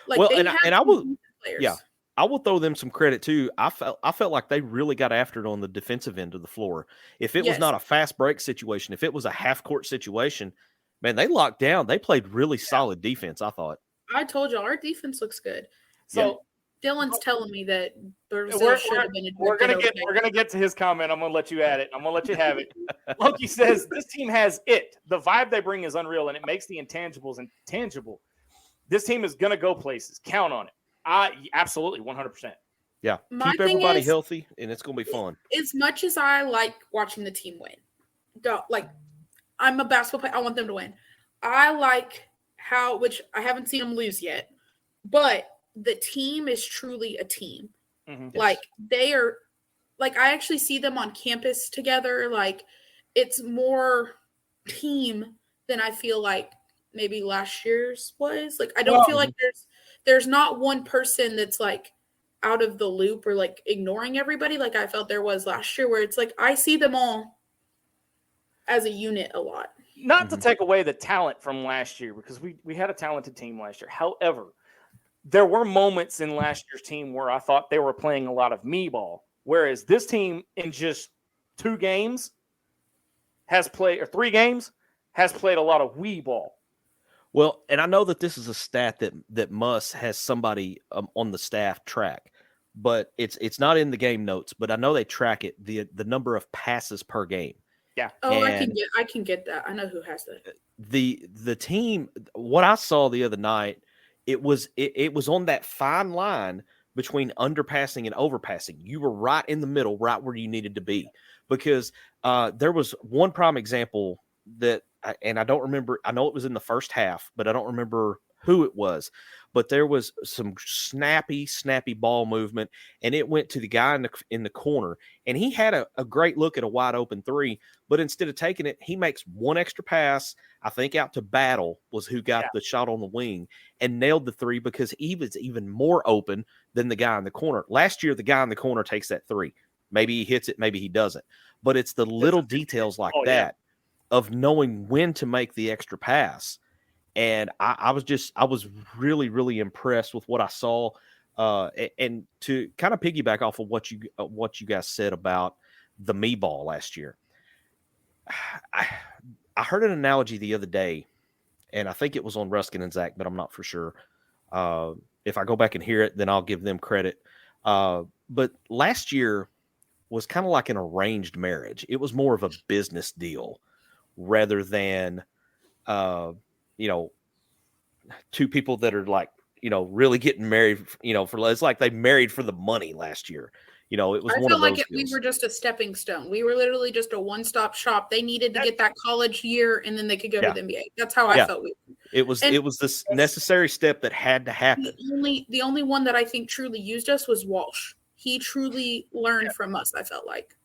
Like, well, they and I will, players. yeah, I will throw them some credit too. I felt like they really got after it on the defensive end of the floor. If it was not a fast break situation, if it was a half court situation, man, they locked down. They played really solid defense, I thought. I told you our defense looks good. So Dylan's telling me that Brazil We're, should have been. we're gonna get to his comment. I'm gonna let you add it. I'm gonna let you have it. Loki says this team has it. The vibe they bring is unreal, and it makes the intangibles intangible. This team is gonna go places. Count on it. Absolutely 100%. Yeah, My keep thing everybody is- healthy, and it's gonna be fun. As much as I like watching the team win, I'm a basketball player. I want them to win. I like which I haven't seen them lose yet, but the team is truly a team. Mhm. Like they are, like I actually see them on campus together. Like it's more team than I feel like maybe last year's was. Like I don't feel like there's not one person that's like out of the loop or like ignoring everybody like I felt there was last year, where it's like I see them all as a unit a lot. Not to take away the talent from last year, because we had a talented team last year. However, there were moments in last year's team where I thought they were playing a lot of me ball, whereas this team in just 2 games has played, or 3 games, has played a lot of we ball. Well, and I know that this is a stat that Muss has somebody on the staff track, but it's not in the game notes. But I know they track it, the number of passes per game. Yeah. Oh, And I can get that. I know who has that. the team. What I saw the other night, it was on that fine line between underpassing and overpassing. You were right in the middle, right where you needed to be, because there was one prime example that. And I don't remember, I know it was in the first half, but I don't remember who it was. But there was some snappy ball movement, and it went to the guy in the corner. And he had a great look at a wide open 3, but instead of taking it, he makes one extra pass, I think out to Battle was who got the shot on the wing, and nailed the 3 because he was even more open than the guy in the corner. Last year, the guy in the corner takes that 3. Maybe he hits it, maybe he doesn't. But it's the little details like that. Of knowing when to make the extra pass. And I was really, really impressed with what I saw. And to kind of piggyback off of what you guys said about the me ball last year. I heard an analogy the other day, and I think it was on Ruskin and Zach, but I'm not for sure. If I go back and hear it, then I'll give them credit. But last year was kind of like an arranged marriage. It was more of a business deal, rather than, 2 people that are like, really getting married, it's like they married for the money last year. It was I one feel of like those we were just a stepping stone. We were literally just a one-stop shop. They needed to get that college year, and then they could go to the NBA. That's how I felt. It was this necessary step that had to happen. The only one that I think truly used us was Walsh. He truly learned from us, I felt like.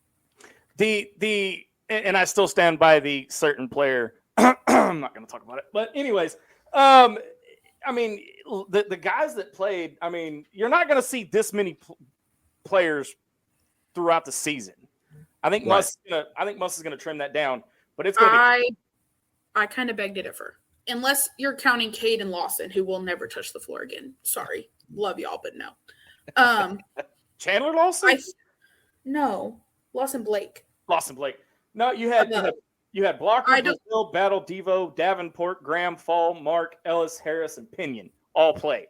And I still stand by the certain player. I'm not going to talk about it. But anyways, the guys that played, you're not going to see this many players throughout the season. I think Muss is going to trim that down. But it's going to I kind of beg to differ. Unless you're counting Cade and Lawson, who will never touch the floor again. Sorry. Love y'all, but no. Chandler Lawson? No. Lawson Blake. No, you had Blocker, Brazil, Battle, Devo, Davenport, Graham, Fall, Mark, Ellis, Harris, and Pinion all play.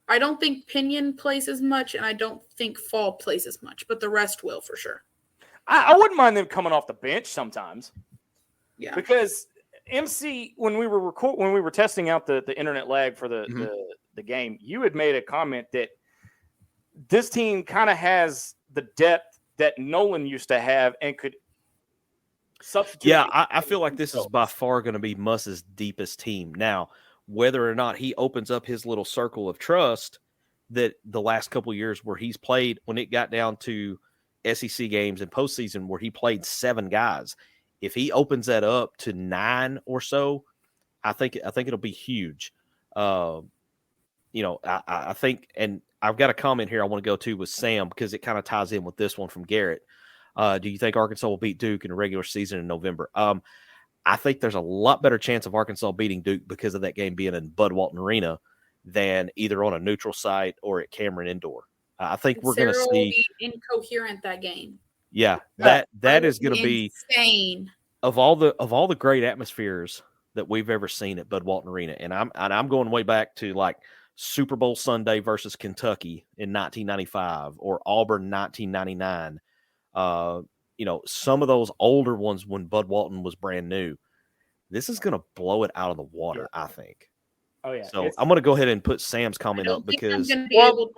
I don't think Pinion plays as much, and I don't think Fall plays as much, but the rest will for sure. I wouldn't mind them coming off the bench sometimes. Yeah. Because MC, when we were testing out the internet lag for the game, you had made a comment that this team kind of has the depth that Nolan used to have and could substitute. Yeah, I feel like this is by far going to be Muss's deepest team. Now, whether or not he opens up his little circle of trust that the last couple of years where he's played, when it got down to SEC games and postseason where he played 7 guys, if he opens that up to 9 or so, I think it'll be huge. I think, and I've got a comment here I want to go to with Sam because it kind of ties in with this one from Garrett. Do you think Arkansas will beat Duke in the regular season in November? I think there's a lot better chance of Arkansas beating Duke because of that game being in Bud Walton Arena than either on a neutral site or at Cameron Indoor. I think we're going to see will be incoherent that game. Yeah, that is going to be insane. Of all the great atmospheres that we've ever seen at Bud Walton Arena, and I'm going way back to like Super Bowl Sunday versus Kentucky in 1995 or Auburn 1999. Some of those older ones when Bud Walton was brand new. This is going to blow it out of the water, I think. Oh yeah. So I'm going to go ahead and put Sam's I comment don't up think because I'm gonna be able.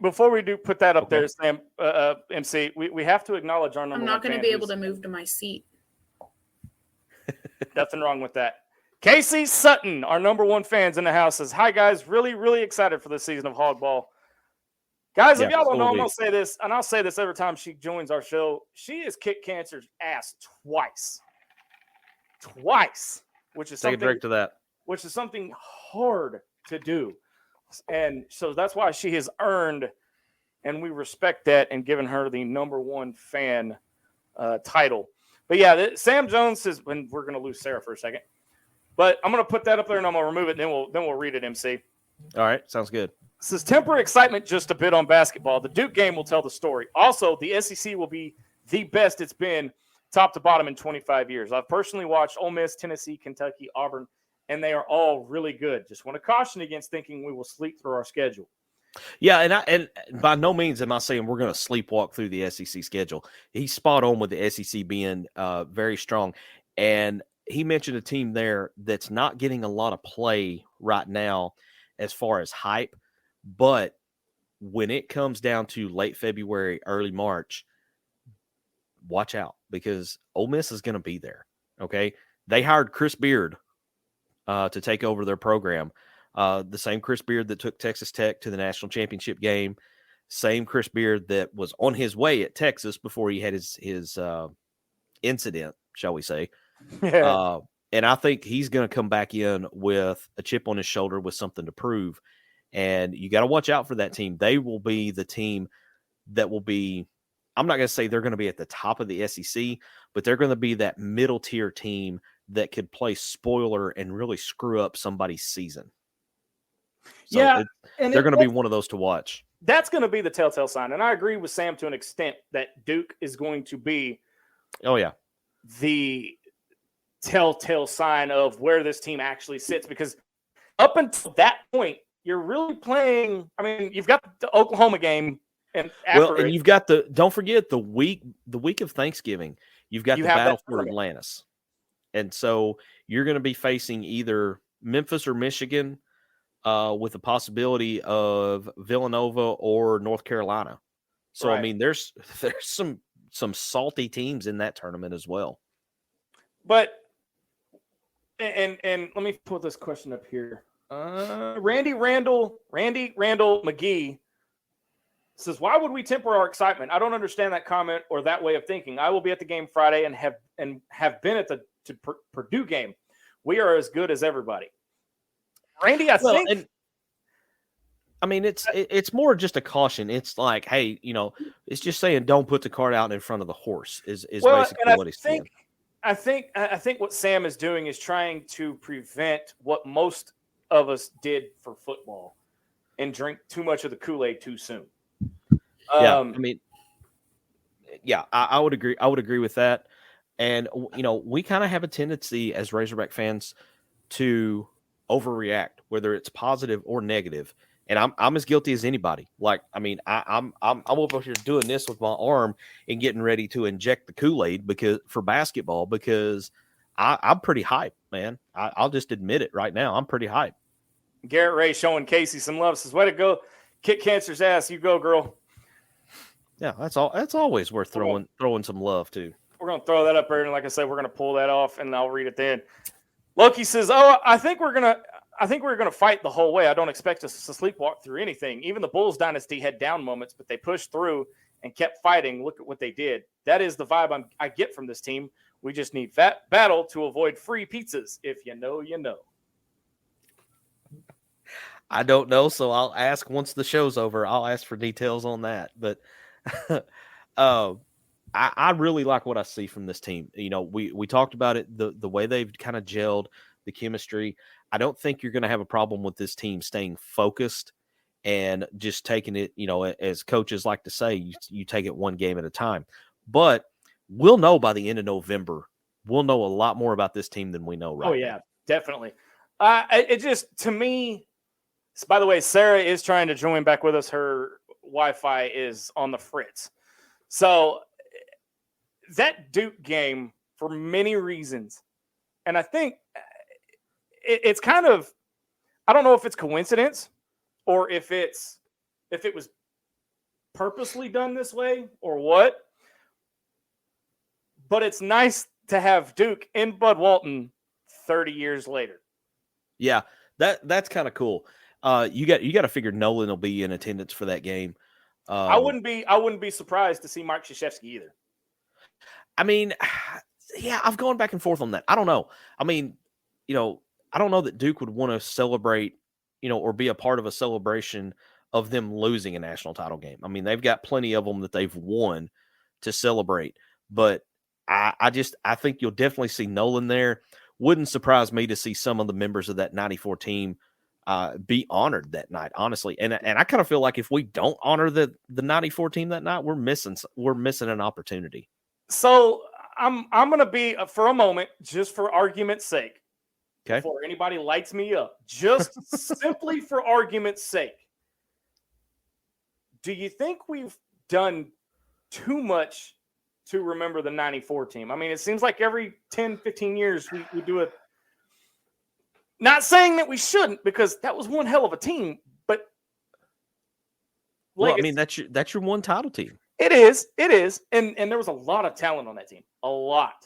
before we do put that up Okay. there, Sam, MC, we have to acknowledge our number I'm one not going to fan be able who's- to move to my seat. Nothing wrong with that. Casey Sutton, our number one fans in the house, says, "Hi guys, really, really excited for the season of Hog Ball. Guys, if Yeah, y'all don't so know, will I'm we. gonna say this, and I'll say this every time she joins our show. She has kicked cancer's ass twice, which is take a something drink to that. hard to do, and so that's why she has earned, and we respect that, and given her the number one fan title. But yeah, Sam Jones says, when we're gonna lose Sarah for a second. But I'm going to put that up there and I'm going to remove it, and then we'll read it, MC. All right, sounds good. It says, temper excitement just a bit on basketball. The Duke game will tell the story. Also, the SEC will be the best it's been top to bottom in 25 years. I've personally watched Ole Miss, Tennessee, Kentucky, Auburn, and they are all really good. Just want to caution against thinking we will sleep through our schedule. Yeah, and by no means am I saying we're going to sleepwalk through the SEC schedule. He's spot on with the SEC being very strong. And he mentioned a team there that's not getting a lot of play right now as far as hype. But when it comes down to late February, early March, watch out because Ole Miss is going to be there. Okay. They hired Chris Beard to take over their program. The same Chris Beard that took Texas Tech to the national championship game. Same Chris Beard that was on his way at Texas before he had his incident, shall we say. And I think he's going to come back in with a chip on his shoulder with something to prove. And you got to watch out for that team. They will be the team that will be, I'm not going to say they're going to be at the top of the SEC, but they're going to be that middle tier team that could play spoiler and really screw up somebody's season. So they're going to be one of those to watch. That's going to be the telltale sign. And I agree with Sam to an extent that Duke is going to be the telltale sign of where this team actually sits, because up until that point, you're really playing. I mean, you've got the Oklahoma game, and you've got don't forget the week of Thanksgiving, you've got the battle for Atlantis. And so you're going to be facing either Memphis or Michigan with the possibility of Villanova or North Carolina. So, right. I mean, there's some salty teams in that tournament as well. But, and let me put this question up here. Randy Randall McGee says, why would we temper our excitement? I don't understand that comment or that way of thinking. I will be at the game Friday and have been at the Purdue game. We are as good as everybody. Randy, I think. I mean, it's more just a caution. It's like, hey, it's just saying don't put the cart out in front of the horse is basically what he's saying. I think what Sam is doing is trying to prevent what most of us did for football and drink too much of the Kool-Aid too soon. I mean, I would agree. I would agree with that. And, we kind of have a tendency as Razorback fans to overreact, whether it's positive or negative. And I'm as guilty as anybody. Like, I mean, I'm over here doing this with my arm and getting ready to inject the Kool-Aid for basketball because I'm pretty hyped, man. I'll just admit it right now. I'm pretty hyped. Garrett Ray showing Casey some love. Says, way to go. Kick cancer's ass. You go, girl. Yeah, that's always worth throwing some love to. We're going to throw that up there. And like I said, we're going to pull that off and I'll read it then. Loki says, I think we're going to fight the whole way. I don't expect us to sleepwalk through anything. Even the Bulls dynasty had down moments, but they pushed through and kept fighting. Look at what they did. That is the vibe I get from this team. We just need battle to avoid free pizzas. If you know, you know. I don't know, so I'll ask once the show's over. I'll ask for details on that. But I really like what I see from this team. We talked about it, the way they've kind of gelled, the chemistry. I don't think you're going to have a problem with this team staying focused and just taking it, as coaches like to say, you take it one game at a time. But we'll know by the end of November. We'll know a lot more about this team than we know right now. Oh, yeah, definitely. It just, to me, So, by the way, Sarah is trying to join back with us. Her Wi-Fi is on the fritz. So that Duke game, for many reasons, and I think it's kind of, I don't know if it's coincidence or if it was purposely done this way or what, but it's nice to have Duke in Bud Walton 30 years later. Yeah, that's kind of cool. You got to figure Nolan will be in attendance for that game. I wouldn't be surprised to see Mark Krzyzewski either. I mean, yeah, I've gone back and forth on that. I don't know. I mean, I don't know that Duke would want to celebrate, or be a part of a celebration of them losing a national title game. I mean, they've got plenty of them that they've won to celebrate, but I think you'll definitely see Nolan there. Wouldn't surprise me to see some of the members of that 94 team be honored that night, honestly. And I kind of feel like if we don't honor the 94 team that night, we're missing an opportunity. So I'm going to be, for a moment, just for argument's sake, okay, before anybody lights me up, just simply for argument's sake, do you think we've done too much to remember the 94 team? I mean, it seems like every 10, 15 years we do it. Not saying that we shouldn't, because that was one hell of a team, but well, I mean, that's your one title team. It is. And there was a lot of talent on that team. A lot.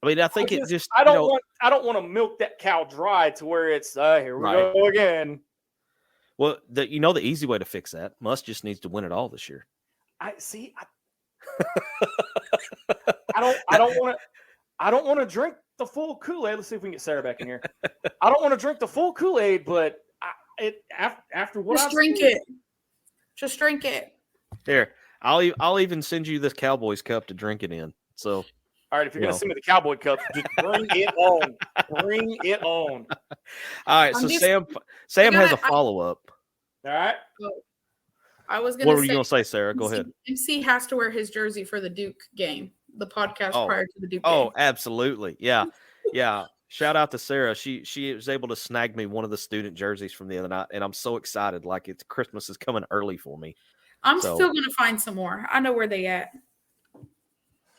I mean, I think I don't want to milk that cow dry to where it's here we go again. Well, the easy way to fix that, Muss just needs to win it all this year. I don't want to drink the full Kool-Aid. Let's see if we can get Sarah back in here. I don't want to drink the full Kool-Aid, but after what Just drink it. Just drink it. Here, I'll even send you this Cowboys cup to drink it in. So, all right, if you're going to send me the Cowboy cup, just bring it on. Bring it on. All right, so Sam has a follow-up. All right. I was going to say. What were you going to say, Sarah? Go ahead. MC has to wear his jersey for the Duke game, the podcast prior to the Duke game. Oh, absolutely. Yeah. Yeah. Shout out to Sarah. She was able to snag me one of the student jerseys from the other night, and I'm so excited. Like, it's Christmas is coming early for me. I'm still going to find some more. I know where they at.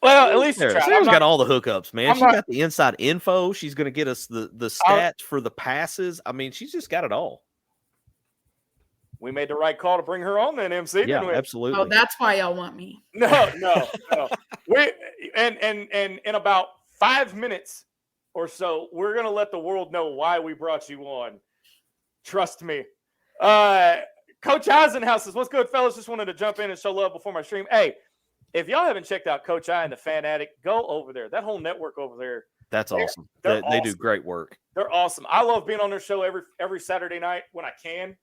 Well, at least Sarah's got all the hookups, man. She's got the inside info. She's going to get us the stats for the passes. I mean, she's just got it all. We made the right call to bring her on then, MC. Yeah, didn't we? Absolutely. Oh, that's why y'all want me. No. We and in about 5 minutes or so, we're gonna let the world know why we brought you on. Trust me. Coach Eisenhower says, "What's good, fellas? Just wanted to jump in and show love before my stream. Hey, if y'all haven't checked out Coach I and the Fan Addict, go over there. That whole network over there. That's awesome. They're They do great work. They're awesome. I love being on their show every Saturday night when I can.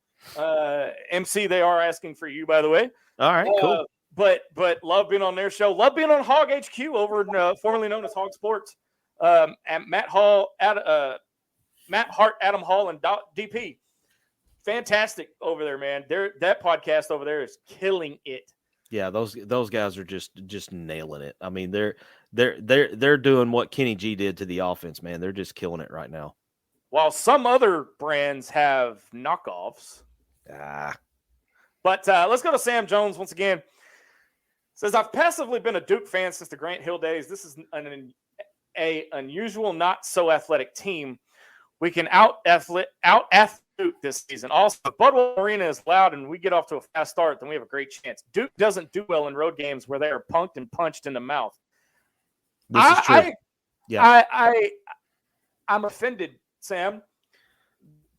MC, they are asking for you, by the way. All right, cool. But love being on their show. Love being on Hog HQ over in, formerly known as Hog Sports. And Matt Hart, Adam Hall, and DP. Fantastic over there, man. That podcast over there is killing it. Yeah, those guys are just nailing it. I mean, they're doing what Kenny G did to the offense, man. They're just killing it right now. While some other brands have knockoffs. But let's go to Sam Jones once again. Says, I've passively been a Duke fan since the Grant Hill days. This is an unusual, not so athletic team. We can out-athlete Duke this season. Also, if Bud Walton Arena is loud and we get off to a fast start, then we have a great chance. Duke doesn't do well in road games where they are punked and punched in the mouth. This is true. I'm offended, Sam.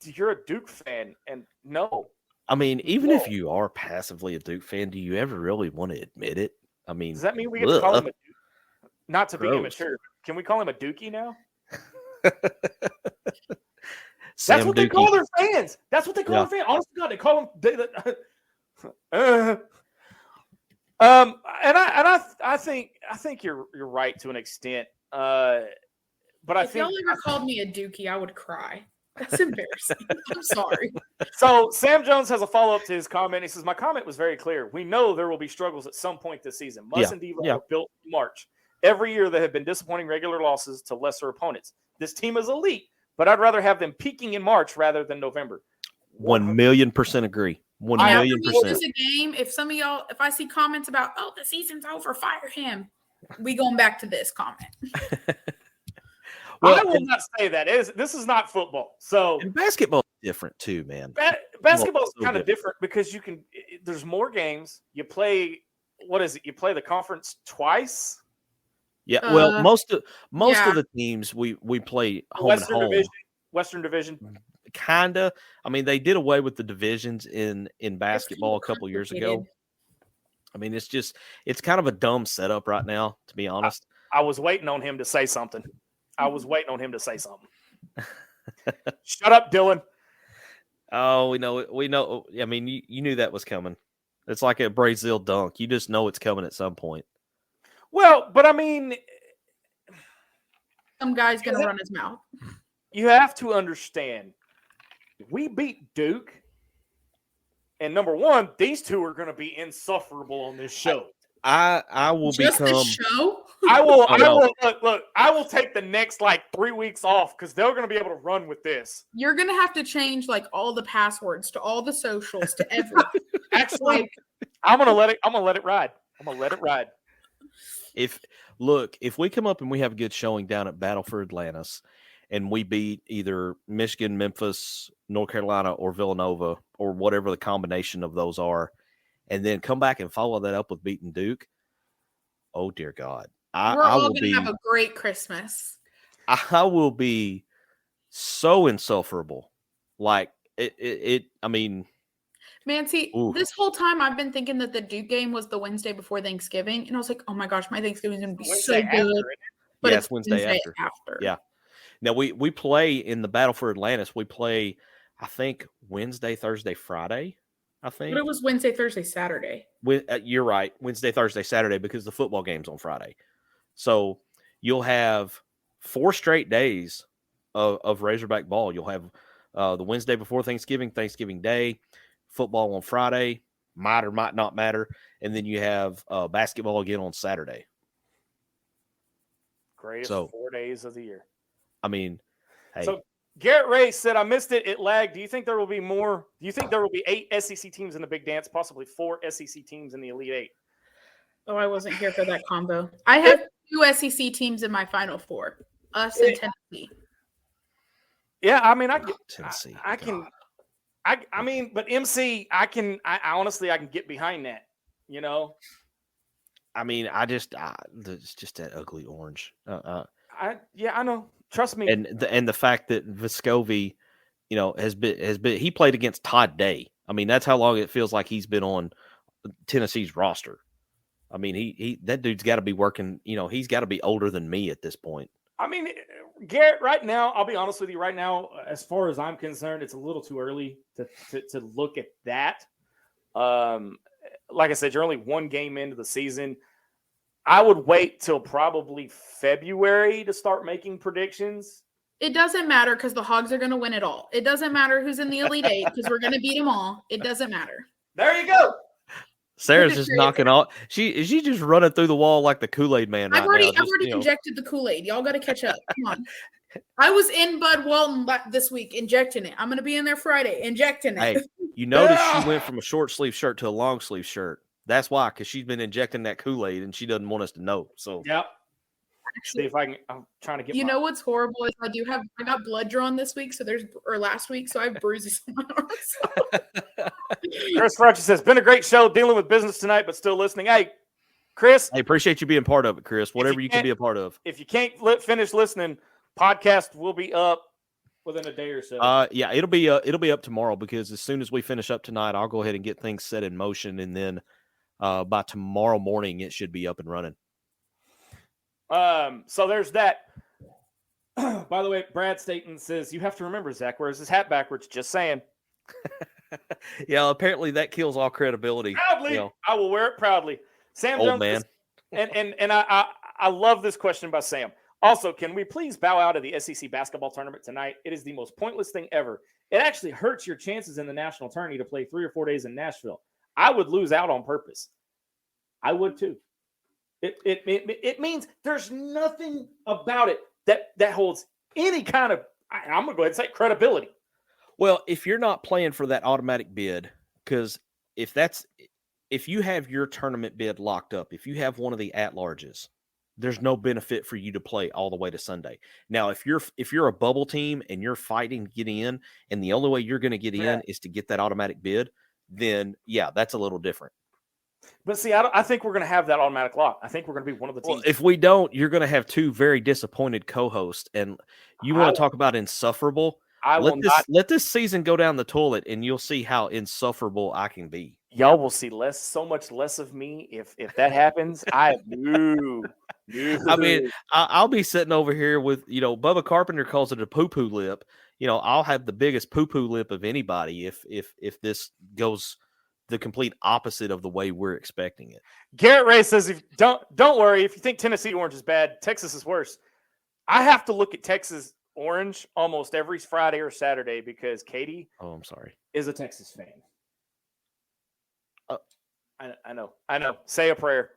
You're a Duke fan, and no. I mean, even if you are passively a Duke fan, do you ever really want to admit it? I mean, does that mean we get to call him a Duke? Not to be immature, can we call him a Dookie now? That's what they call their fans. That's what they call their fans. Honestly, God, they call them. I think you're right to an extent. But if y'all ever called me a Dookie, I would cry. That's embarrassing. I'm sorry. So Sam Jones has a follow-up to his comment. He says, my comment was very clear. We know there will be struggles at some point this season. Muss and Devo are built in March. Every year there have been disappointing regular losses to lesser opponents. This team is elite, but I'd rather have them peaking in March rather than November. 1,000,000% agree. 1,000,000%. This a game. If some of y'all, if I see comments about, oh, the season's over, fire him. We going back to this comment. Well, I will not say that. This is not football. So and basketball is different too, man. Basketball is kind of different because there's more games. You play, what is it? You play the conference twice. Yeah. Well, most of the teams we play home and home. Western Division. Kinda. I mean, they did away with the divisions in basketball a couple years ago. I mean, it's kind of a dumb setup right now, to be honest. I was waiting on him to say something. Shut up, Dylan. Oh, we know. I mean, you knew that was coming. It's like a Brazil dunk. You just know it's coming at some point. Well, but I mean, some guy's going to run his mouth. You have to understand, we beat Duke. And number one, these two are going to be insufferable on this show. I will just become. The show? I will take the next 3 weeks off because they're going to be able to run with this. You're going to have to change all the passwords to all the socials to everything. Actually, I'm going to let it ride. If we come up and we have a good showing down at Battle for Atlantis, and we beat either Michigan, Memphis, North Carolina, or Villanova, or whatever the combination of those are, and then come back and follow that up with beating Duke, oh dear God. We're all going to have a great Christmas. I will be so insufferable. I mean... Man, see, this whole time I've been thinking that the Duke game was the Wednesday before Thanksgiving, and I was like, oh my gosh, my Thanksgiving's going to be so good. But it's Wednesday after. Yeah. Now, we play in the Battle for Atlantis. We play, I think, Wednesday, Thursday, Friday, I think. But it was Wednesday, Thursday, Saturday. You're right. Wednesday, Thursday, Saturday, because the football game's on Friday. So you'll have 4 straight days of Razorback ball. You'll have the Wednesday before Thanksgiving, Thanksgiving Day, football on Friday, might or might not matter, and then you have basketball again on Saturday. Greatest 4 days of the year. I mean, hey. So Garrett Ray said, I missed it. It lagged. Do you think there will be more? Do you think there will be 8 SEC teams in the Big Dance, possibly 4 SEC teams in the Elite 8? Oh, I wasn't here for that combo. I have 2 SEC teams in my Final Four, us and Tennessee. Yeah, I mean, Tennessee. I mean, but MC, I honestly, I can get behind that, I mean, it's just that ugly orange. I know. Trust me. And the fact that Vescovi, has been he played against Todd Day. I mean, that's how long it feels like he's been on Tennessee's roster. I mean, he that dude's got to be working. He's got to be older than me at this point. I mean, Garrett, right now, I'll be honest with you. Right now, as far as I'm concerned, it's a little too early to look at that. Like I said, you're only 1 game into the season. I would wait till probably February to start making predictions. It doesn't matter because the Hogs are going to win it all. It doesn't matter who's in the Elite 8 because we're going to beat them all. It doesn't matter. There you go. Sarah's just knocking off. She just running through the wall like the Kool-Aid man. I've already injected the Kool-Aid. Y'all got to catch up. Come on. I was in Bud Walton this week injecting it. I'm going to be in there Friday injecting it. Hey, you notice she went from a short sleeve shirt to a long sleeve shirt. That's why, because she's been injecting that Kool-Aid and she doesn't want us to know. So yep. See if I can. I'm trying to get. You know what's horrible is I got blood drawn this week, last week, so I have bruises on my arms. Chris Fletcher says, "Been a great show dealing with business tonight, but still listening." Hey, Chris, I appreciate you being part of it, Chris. Whatever you can be a part of. If you can't finish listening, podcast will be up within a day or so. Yeah, it'll be up tomorrow because as soon as we finish up tonight, I'll go ahead and get things set in motion, and then by tomorrow morning, it should be up and running. So there's that. By the way, Brad Staten says, you have to remember, Zach wears his hat backwards. Just saying. Yeah, apparently that kills all credibility. Proudly. I will wear it proudly. Sam Old Jones man. And I love this question by Sam. Also, can we please bow out of the SEC basketball tournament tonight? It is the most pointless thing ever. It actually hurts your chances in the national tourney to play 3 or 4 days in Nashville. I would lose out on purpose. I would too. It means there's nothing about it that holds any kind of, I'm going to go ahead and say, credibility. Well, if you're not playing for that automatic bid, because if you have your tournament bid locked up, if you have one of the at-larges, there's no benefit for you to play all the way to Sunday. Now, if you're a bubble team and you're fighting to get in, and the only way you're going to get in is to get that automatic bid, then yeah, that's a little different. But see, I think we're going to have that automatic lock. I think we're going to be one of the teams. Well, if we don't, you're going to have two very disappointed co-hosts, and you want to talk about insufferable. Let this season go down the toilet, and you'll see how insufferable I can be. Y'all will see so much less of me if that happens. I mean, I'll be sitting over here with, Bubba Carpenter calls it a poo-poo lip. I'll have the biggest poo-poo lip of anybody if this goes the complete opposite of the way we're expecting it. Garrett Ray says, don't worry. If you think Tennessee orange is bad, Texas is worse. I have to look at Texas orange almost every Friday or Saturday because Katie is a Texas fan. I know. Say a prayer.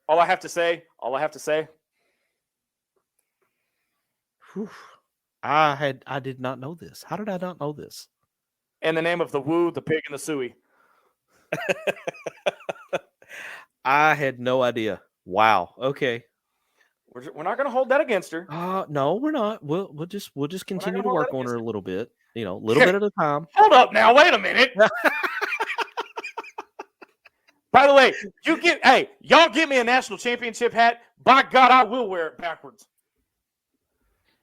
All I have to say. Whew. I did not know this. How did I not know this? In the name of the woo, the pig, and the suey. I had no idea. Wow. Okay. We're not going to hold that against her. No, we're not. We'll just continue to work on her a little bit. A little bit at a time. Hold up now. Wait a minute. By the way, y'all get me a national championship hat. By God, I will wear it backwards.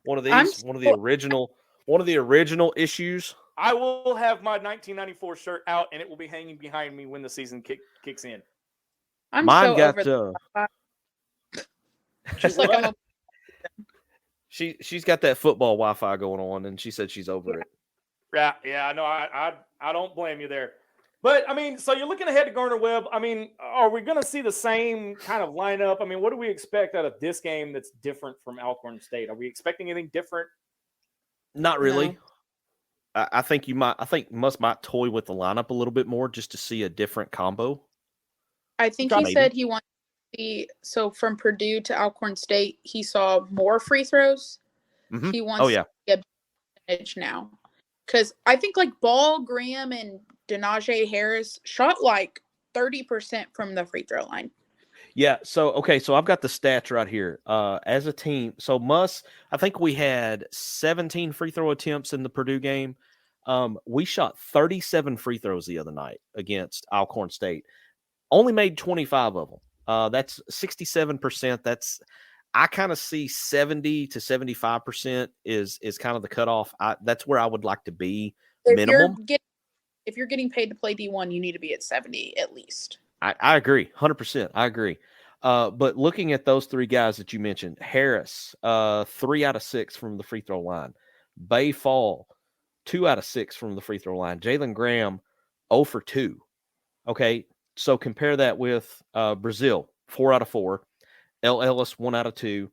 One of the original issues. I will have my 1994 shirt out, and it will be hanging behind me when the season kicks in. Mine got she's got that football Wi-Fi going on, and she said she's over it. Yeah, I know. I don't blame you there. But, I mean, so you're looking ahead to Gardner-Webb. I mean, are we going to see the same kind of lineup? I mean, what do we expect out of this game that's different from Alcorn State? Are we expecting anything different? Not really. No. I think Muss might toy with the lineup a little bit more just to see a different combo. I think he said he wants to see, so from Purdue to Alcorn State, he saw more free throws. Mm-hmm. He wants to get edge now. Because I think like Ball, Graham, and Denaje Harris shot like 30% from the free throw line. Yeah. So I've got the stats right here. As a team, so Muss, I think we had 17 free throw attempts in the Purdue game. We shot 37 free throws the other night against Alcorn State. Only made 25 of them. That's 67%. I kind of see 70 to 75% is kind of the cutoff. That's where I would like to be minimum. If you're getting paid to play D1, you need to be at 70 at least. I agree. 100%. I agree. But looking at those three guys that you mentioned, Harris, 3 out of 6 from the free throw line. Bay Fall, 2 out of 6 from the free throw line. Jalen Graham, 0 for 2. Okay, so compare that with Brazil, 4 out of 4. L. Ellis, 1 out of 2.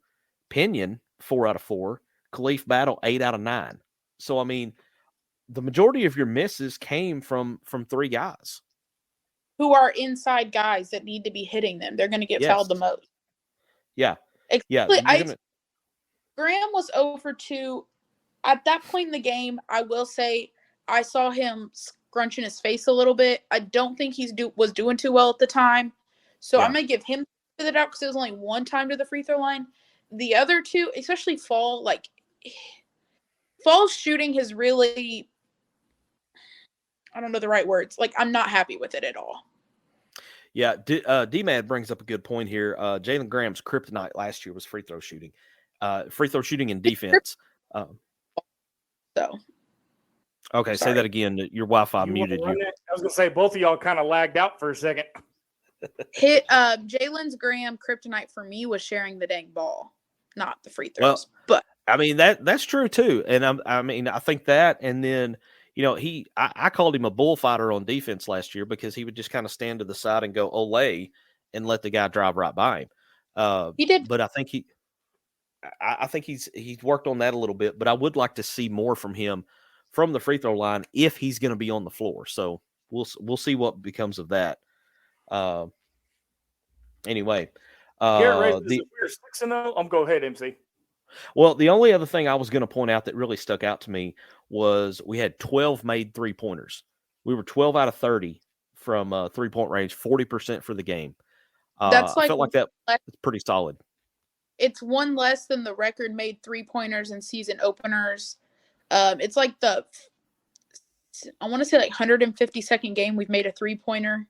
Pinion, 4 out of 4. Khalif Battle, 8 out of 9. So, I mean, the majority of your misses came from 3 guys. Who are inside guys that need to be hitting them. They're going to get fouled the most. Yeah. Graham was 0 for 2. At that point in the game, I will say I saw him scrunching his face a little bit. I don't think he was doing too well at the time. So I'm going to give him the doubt because it was only one time to the free throw line. The other two, especially Fall's shooting has really, I don't know the right words. Like, I'm not happy with it at all. Yeah, D-Mad brings up a good point here. Jalen Graham's kryptonite last year was free throw shooting and defense. Okay, say that again. Your Wi-Fi muted you. I was going to say, both of y'all kind of lagged out for a second. Jalen's Graham kryptonite for me was sharing the dang ball, not the free throws. But I mean, that's true too. And I think that, and then, I called him a bullfighter on defense last year because he would just kind of stand to the side and go Olay and let the guy drive right by him. He did, but I think he's worked on that a little bit. But I would like to see more from him from the free throw line if he's going to be on the floor. So we'll see what becomes of that. Anyway, Garrett Ray, if we're 6-0, go ahead, MC. Well, the only other thing I was going to point out that really stuck out to me was we had 12 made 3-pointers. We were 12 out of 30 from 3-point range, 40% for the game. That's I like felt like that was pretty solid. It's one less than the record made 3-pointers in season openers. It's like I want to say like 152nd game we've made a 3-pointer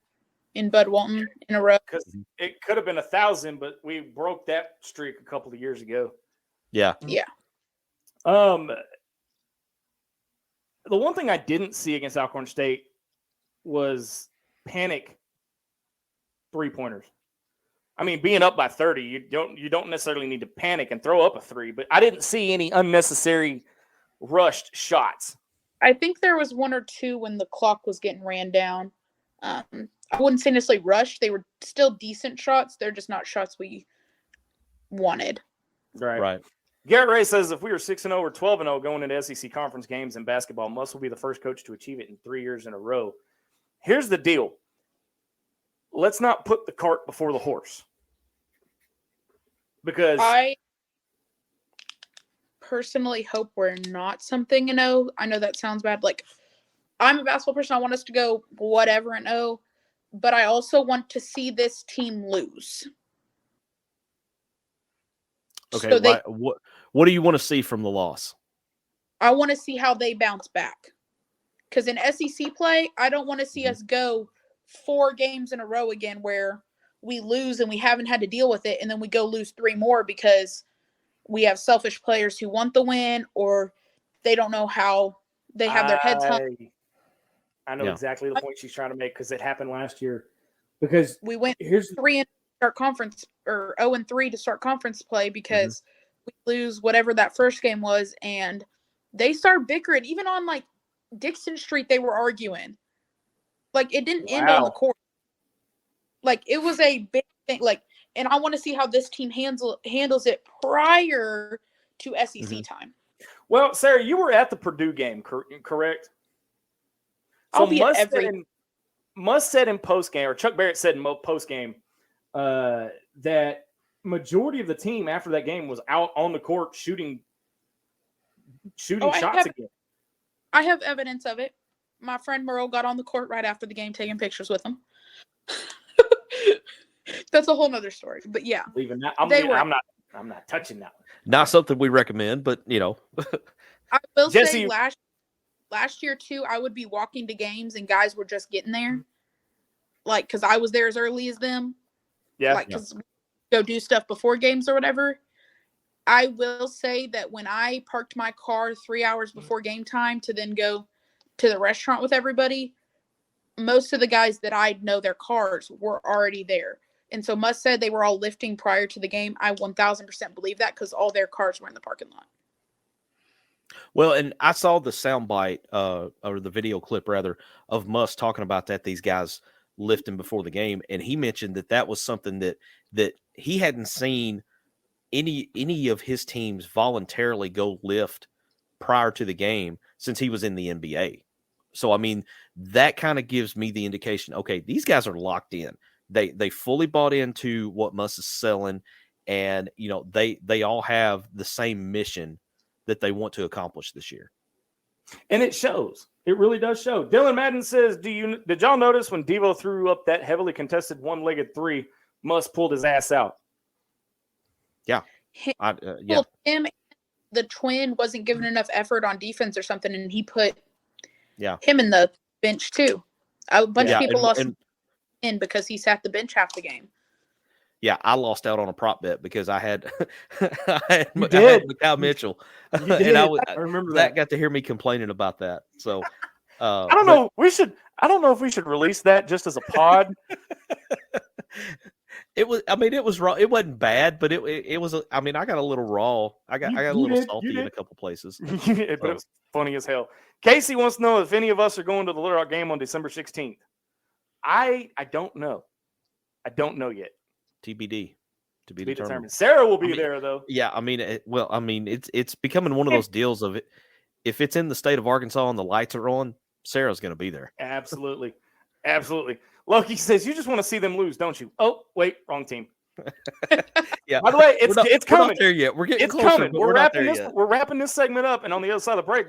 in Bud Walton in a row. Because it could have been 1,000, but we broke that streak a couple of years ago. Yeah. Yeah. The one thing I didn't see against Alcorn State was panic 3-pointers. I mean, being up by 30, you don't necessarily need to panic and throw up a 3, but I didn't see any unnecessary rushed shots. I think there was 1 or 2 when the clock was getting ran down. I wouldn't say necessarily rushed. They were still decent shots. They're just not shots we wanted. Right. Garrett Ray says if we were 6-0 or 12-0 going into SEC conference games in basketball, Muss will be the first coach to achieve it in 3 years in a row. Here's the deal. Let's not put the cart before the horse. Because I personally hope we're not something 0. I know that sounds bad. Like, I'm a basketball person. I want us to go whatever 0, but I also want to see this team lose. Okay. So what do you want to see from the loss? I want to see how they bounce back. Because in SEC play, I don't want to see us go 4 games in a row again where we lose and we haven't had to deal with it, and then we go lose 3 more because we have selfish players who want the win or they don't know how they have their heads hung. I know exactly the point she's trying to make because it happened last year. Because we went 3 and start conference or 0-3 to start conference play because we lose whatever that first game was, and they start bickering. Even on like Dixon Street, they were arguing. Like, it didn't end on the court. Like, it was a big thing. Like, and I want to see how this team handles it prior to SEC time. Well, Sarah, you were at the Purdue game, correct? I'll be at every. Muss said in post game, or Chuck Barrett said in post game, that majority of the team after that game was out on the court shooting shots again. I have evidence of it. My friend Merle got on the court right after the game, taking pictures with them. That's a whole nother story. But yeah, leaving that, I'm not touching that one. Not something we recommend, but I will say last year too, I would be walking to games and guys were just getting there, like because I was there as early as them. Yeah, like because we go do stuff before games or whatever. I will say that when I parked my car 3 hours before game time to then go to the restaurant with everybody, most of the guys that I know their cars were already there. And so Muss said they were all lifting prior to the game. I 1,000% believe that because all their cars were in the parking lot. Well, and I saw the soundbite or the video clip rather of Muss talking about that, these guys lifting before the game. And he mentioned that was something that he hadn't seen any of his teams voluntarily go lift prior to the game since he was in the NBA. So, I mean, that kind of gives me the indication, okay, these guys are locked in. They fully bought into what Muss is selling, and, they all have the same mission that they want to accomplish this year. And it shows. It really does show. Dylan Madden says, did y'all notice when Devo threw up that heavily contested one-legged 3, Muss pulled his ass out? Yeah. Well, him, the twin wasn't giving enough effort on defense or something, and he put him in the bench too. A bunch of people lost in because he sat the bench half the game. Yeah, I lost out on a prop bet because I had Macau Mitchell, and I remember that got to hear me complaining about that. So I don't know. I don't know if we should release that just as a pod. It was. I mean, it was raw. It wasn't bad, but it was. I mean, I got a little raw. I got a little salty in a couple places. But it was funny as hell. Casey wants to know if any of us are going to the Little Rock game on December 16th. I don't know. I don't know yet. TBD. To be determined. Sarah will be there though. Yeah, I mean, it's becoming one of those deals of it. If it's in the state of Arkansas and the lights are on, Sarah's going to be there. Absolutely. Loki says, you just want to see them lose, don't you? Oh, wait, wrong team. Yeah. By the way, it's We're coming. not there yet. We're getting It's closer, coming. but We're not there wrapping this. yet. We're wrapping this segment up, and on the other side of the break,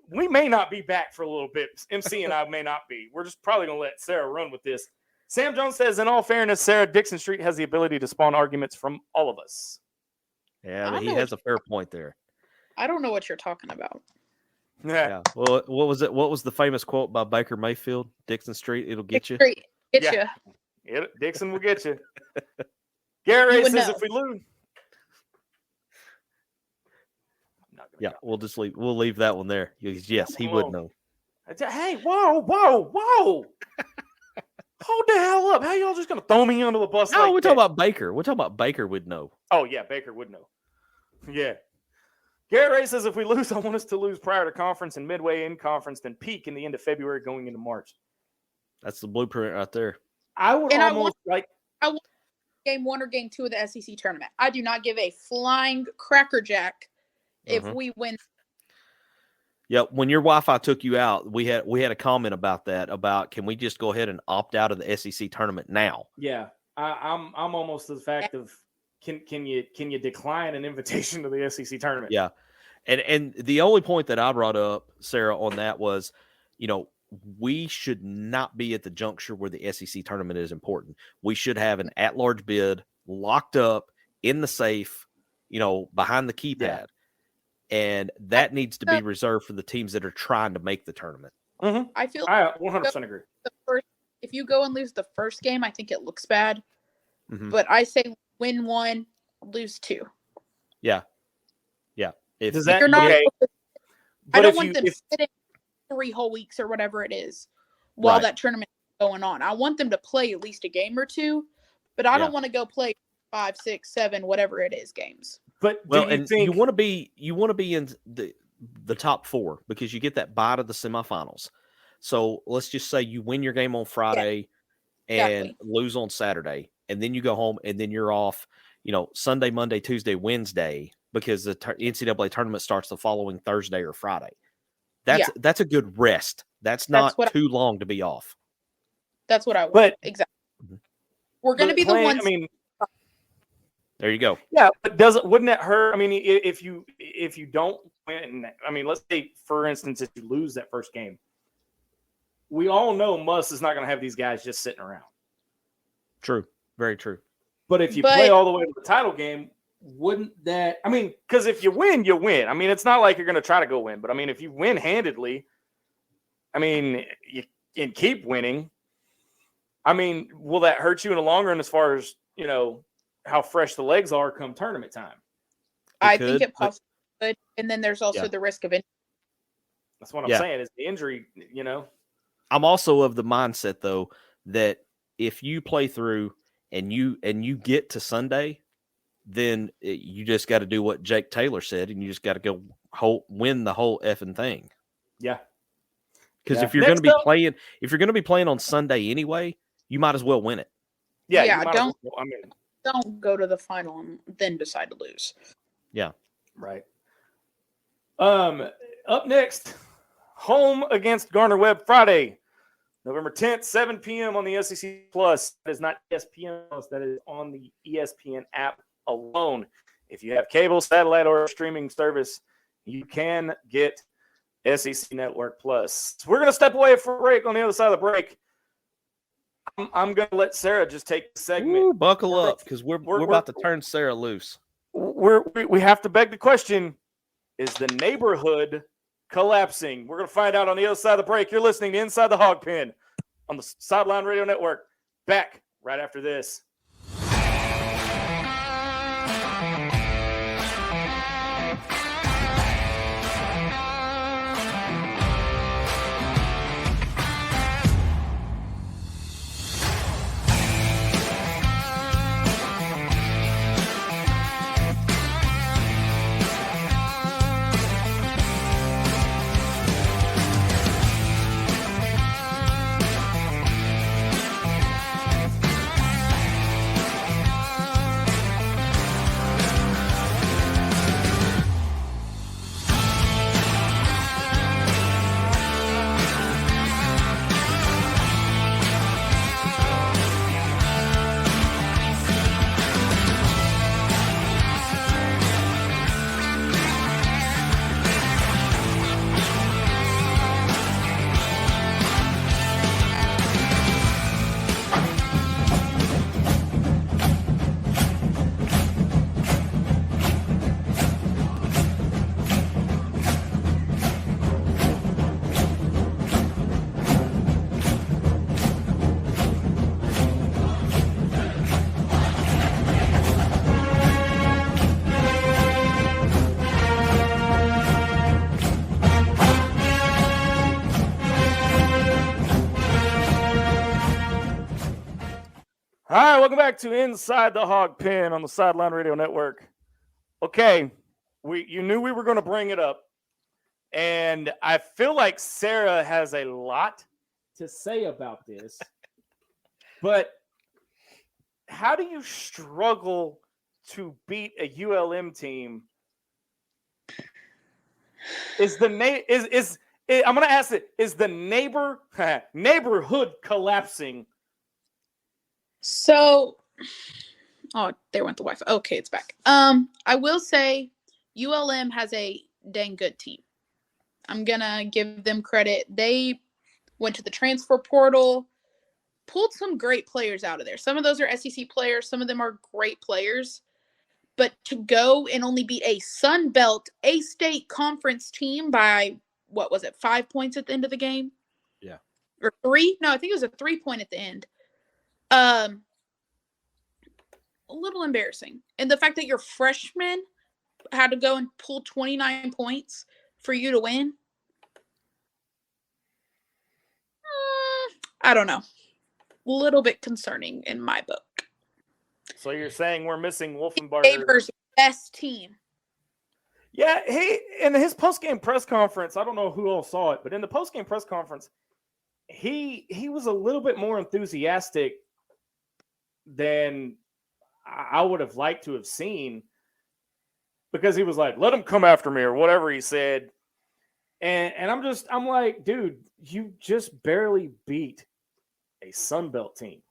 we may not be back for a little bit. MC and I may not be. We're just probably gonna let Sarah run with this. Sam Jones says, in all fairness, Sarah, Dixon Street has the ability to spawn arguments from all of us. Yeah, I but he know has what a fair point there. I don't know what you're talking about. Yeah. Well, what was it? What was the famous quote by Baker Mayfield? Dixon Street, it'll get you. Great. Get Yeah. you. Dixon will get you. Gary You would says know. if we lose. I'm not gonna Yeah, go. we'll leave that one there. Yes, he would know. Hey, whoa. Hold the hell up. How y'all just gonna throw me under the bus? No, like we're that? talking about Baker. We're talking about Baker would know. Oh yeah, Baker would know. Yeah. Garrett Ray says if we lose, I want us to lose prior to conference and midway in conference, then peak in the end of February going into March. That's the blueprint right there. I would And I almost like Game 1 or game 2 of the SEC tournament. I do not give a flying crackerjack if Mhm. we win. Yeah, when your Wi-Fi took you out, we had a comment about that. About can we just go ahead and opt out of the SEC tournament now? yeah. I'm almost to the fact of can you decline an invitation to the SEC tournament? Yeah, and the only point that I brought up, Sarah, on that was, we should not be at the juncture where the SEC tournament is important. We should have an at-large bid locked up in the safe, behind the keypad. Yeah. And that needs to be reserved for the teams that are trying to make the tournament. Mm-hmm. I feel I 100% agree. if you go and lose the first game, I think it looks bad. Mhm. But I say win 1, lose 2. Yeah. If Does that You're not. okay? I But don't if want you them if, sitting 3 whole weeks or whatever it is while Right. that tournament is going on. I want them to play at least a game or 2, but I Yeah. don't want to go play 5, 6, 7, whatever it is games. but well, do you and think you want to be in the top 4 because you get that bye to the semifinals. So let's just say you win your game on Friday and Exactly. lose on Saturday, and then you go home and then you're off, Sunday, Monday, Tuesday, Wednesday, because the NCAA tournament starts the following Thursday or Friday. That's a good rest. That's not too long to be off. That's what I want. But- exactly. We're going to be the playing- ones. I mean, There you go. yeah, but wouldn't it hurt? I mean, if you don't win, I mean, let's say for instance, if you lose that first game, we all know Muss is not going to have these guys just sitting around. True. Very true. But if you But- play all the way to the title game, wouldn't that? I mean, because if you win, you win. I mean, it's not like you're going to try to go win, but I mean, if you win handedly, I mean, you can keep winning. I mean, will that hurt you in the long run as far as how fresh the legs are come tournament time? I could, think it but- possibly could. And then there's also Yeah. the risk of injury. That's what I'm Yeah. saying is the injury. I'm also of the mindset though that if you play through and you get to Sunday, then you just got to do what Jake Taylor said, and you just got to go win the whole effing thing. Yeah. Because Yeah. if you're going Next to be playing on Sunday anyway, you might as well win it. Yeah. Yeah, you might as don't- well- I mean, Don't go to the final and then decide to lose. right. Up next, home against Garner Webb Friday, November 10th, 7 p.m. on the SEC Plus. That is not ESPN Plus. That is on the ESPN app alone. If you have cable, satellite, or streaming service, you can get SEC Network Plus. So we're going to step away for a break. On the other side of the break, I'm going to let Sarah just take the segment. Ooh, buckle up because we're about to turn Sarah loose. We have to beg the question, is the neighborhood collapsing? We're going to find out on the other side of the break. You're listening to Inside the Hawg Pen on the Sideline Radio Network. Back right after this. All right, welcome back to Inside the Hawg Pen on the Sideline Radio Network. Okay, you knew we were going to bring it up, and I feel like Sarah has a lot to say about this. But how do you struggle to beat a ULM team? I'm going to ask it: is the neighborhood collapsing? So, there went the Wi-Fi. Okay, it's back. I will say ULM has a dang good team. I'm gonna give them credit. They went to the transfer portal, pulled some great players out of there. Some of those are SEC players. Some of them are great players. But to go and only beat a Sun Belt A-State conference team by, 5 points at the end of the game? Yeah. Or 3? No, I think it was a 3-point at the end. A little embarrassing. And the fact that your freshman had to go and pull 29 points for you to win. I don't know. A little bit concerning in my book. So you're saying we're missing Wolfenbarger. Neighbor's best team. Yeah, in his post-game press conference, I don't know who all saw it, but in the post-game press conference, he was a little bit more enthusiastic than I would have liked to have seen, because he was like, let him come after me or whatever he said. And I'm like, dude, you just barely beat a Sun Belt team.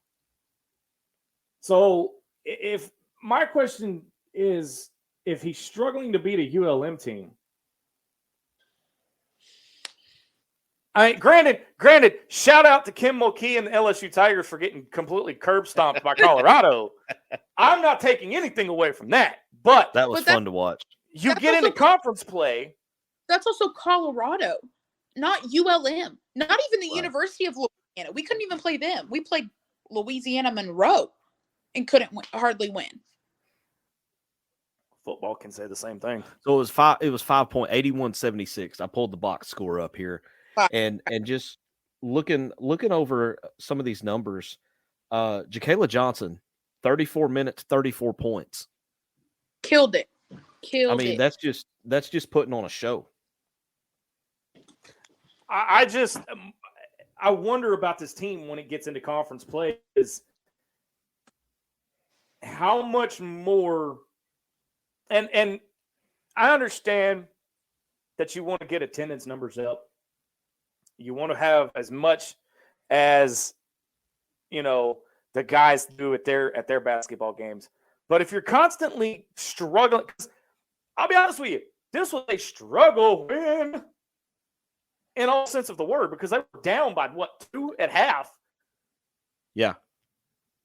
So if my question is, if he's struggling to beat a ULM team, granted, shout out to Kim Mulkey and the LSU Tigers for getting completely curb stomped by Colorado. I'm not taking anything away from that, but that was fun to watch. You get into conference play. That's also Colorado, not ULM, not even the University of Louisiana. We couldn't even play them. We played Louisiana Monroe and couldn't hardly win. Football can say the same thing. So it was 5.8176. I pulled the box score up here. And just looking over some of these numbers, Jacayla Johnson, 34 minutes, 34 points. Killed it. I mean, that's just putting on a show. I wonder about this team when it gets into conference play, is how much more, and I understand that you want to get attendance numbers up. You want to have as much as, the guys do at their basketball games. But if you're constantly struggling, 'cause I'll be honest with you, this was a struggle win in all sense of the word, because they were down by 2 at half. Yeah.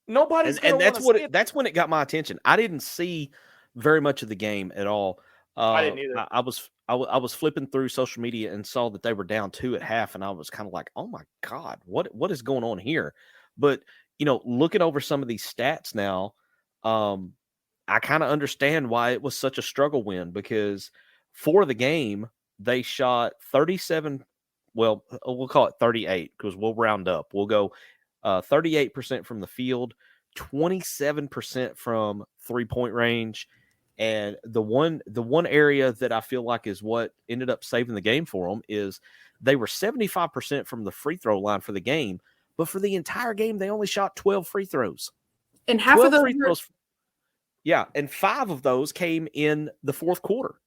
Nobody's and that's when it got my attention. I didn't see very much of the game at all. I didn't either. I was flipping through social media and saw that they were down 2 at half, and I was kind of like, oh my God, what is going on here? But looking over some of these stats now, I kind of understand why it was such a struggle win, because for the game they shot 37. Well, we'll call it 38 because we'll round up. We'll go 38% from the field, 27% from 3-point range. And the one area that I feel like is what ended up saving the game for them is they were 75% from the free throw line for the game, but for the entire game they only shot 12 free throws. And half of those free throws. Yeah, and 5 of those came in the fourth quarter.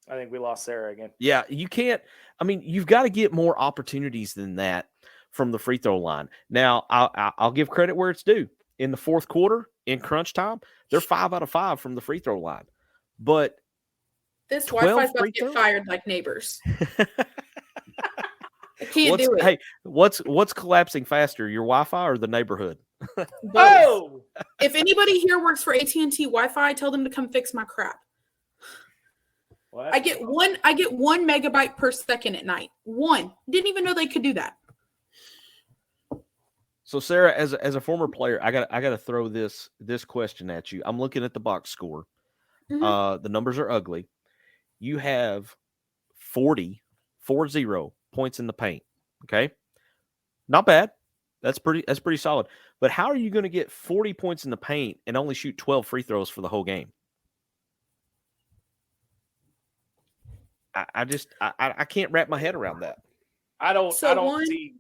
I think we lost Sarah again. Yeah, you can't. I mean, you've got to get more opportunities than that from the free throw line. Now, I'll give credit where it's due. In the fourth quarter, in crunch time, they're 5 out of 5 from the free throw line. But this Wi-Fi's about to get fired like neighbors. I can't do it. Hey, what's collapsing faster, your Wi-Fi or the neighborhood? Oh! If anybody here works for AT&T Wi-Fi, tell them to come fix my crap. What? I get 1 megabyte per second at night. 1. Didn't even know they could do that. So Sarah, as a former player, I got to throw this question at you. I'm looking at the box score. Mm-hmm. The numbers are ugly. You have 40 points in the paint. Okay, not bad. That's pretty solid. But how are you going to get 40 points in the paint and only shoot 12 free throws for the whole game? I can't wrap my head around that. I don't see.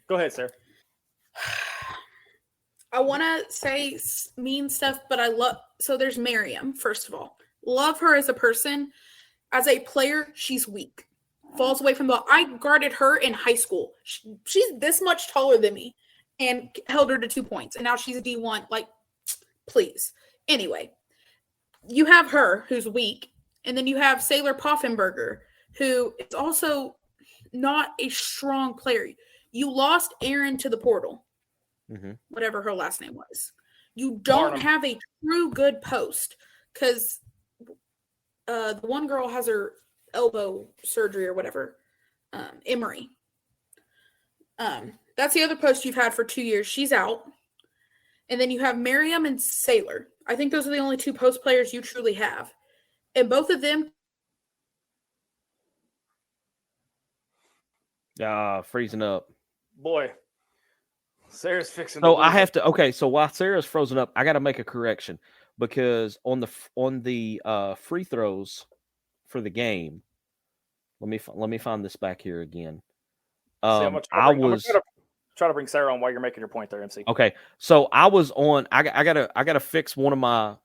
Go ahead, sir. I want to say mean stuff, but so there's Miriam, first of all. Love her as a person. As a player, she's weak. Falls away from the ball. I guarded her in high school. She's this much taller than me and held her to 2 points. And now she's a D1. Like, please. Anyway, you have her who's weak. And then you have Sailor Poffenberger, who is also not a strong player. You lost Aaron to the portal, whatever her last name was. You don't have a true good post because the one girl has her elbow surgery or whatever, Emery. That's the other post you've had for 2 years. She's out. And then you have Miriam and Sailor. I think those are the only two post players you truly have. And both of them. Freezing up. Boy, Sarah's fixing. So I have to. Okay, so while Sarah's frozen up, I got to make a correction because on the free throws for the game. Let me find this back here again. I'm gonna try to bring Sarah on while you're making your point there, MC. Okay, so I was on. I gotta fix one of my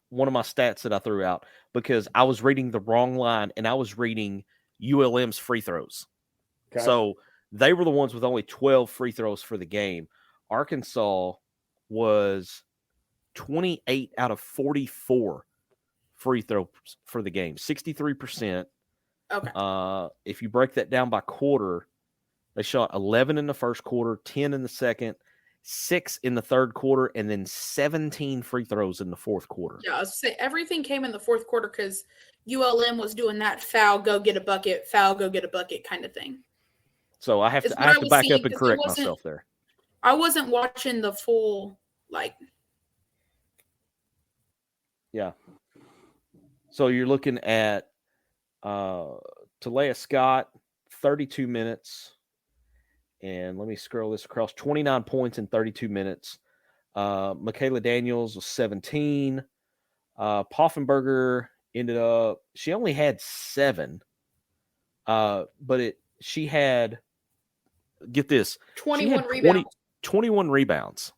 stats that I threw out because I was reading the wrong line and I was reading ULM's free throws. Okay. So they were the ones with only 12 free throws for the game. Arkansas was 28 out of 44 free throws for the game, 63%. Okay. If you break that down by quarter, they shot 11 in the first quarter, 10 in the second, 6 in the third quarter, and then 17 free throws in the fourth quarter. Yeah, I was going to say everything came in the fourth quarter because ULM was doing that foul, go get a bucket kind of thing. So I have to back up and correct myself there. I wasn't watching the full, Yeah. So you're looking at Talea Scott, 32 minutes. And let me scroll this across. 29 points in 32 minutes. Michaela Daniels was 17. Poffenberger ended up, she only had 7. But she had, get this, 21 rebounds. 21 rebounds.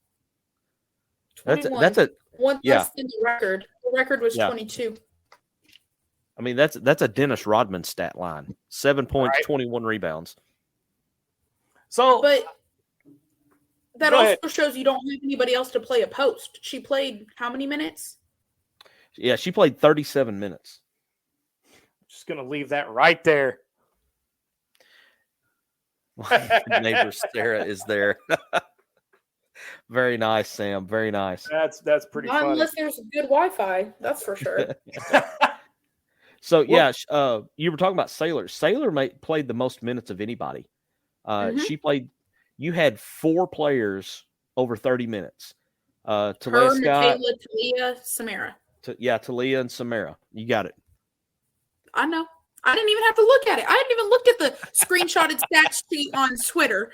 21. That's one less than the record. The record was 22. I mean, that's a Dennis Rodman stat line. 7 points, right. 21 rebounds. So, but that also shows you don't have anybody else to play a post. She played how many minutes? Yeah, she played 37 minutes. Just going to leave that right there. Neighbor Sarah is there. Very nice, Sam. Very nice. That's pretty funny. Unless there's good Wi-Fi, that's for sure. So, you were talking about Sailor. Sailor played the most minutes of anybody. She played. You had 4 players over 30 minutes. Talea Scott, Talia, Samara. Talia and Samara. You got it. I know. I didn't even have to look at it. I hadn't even looked at the screenshotted stats sheet on Twitter.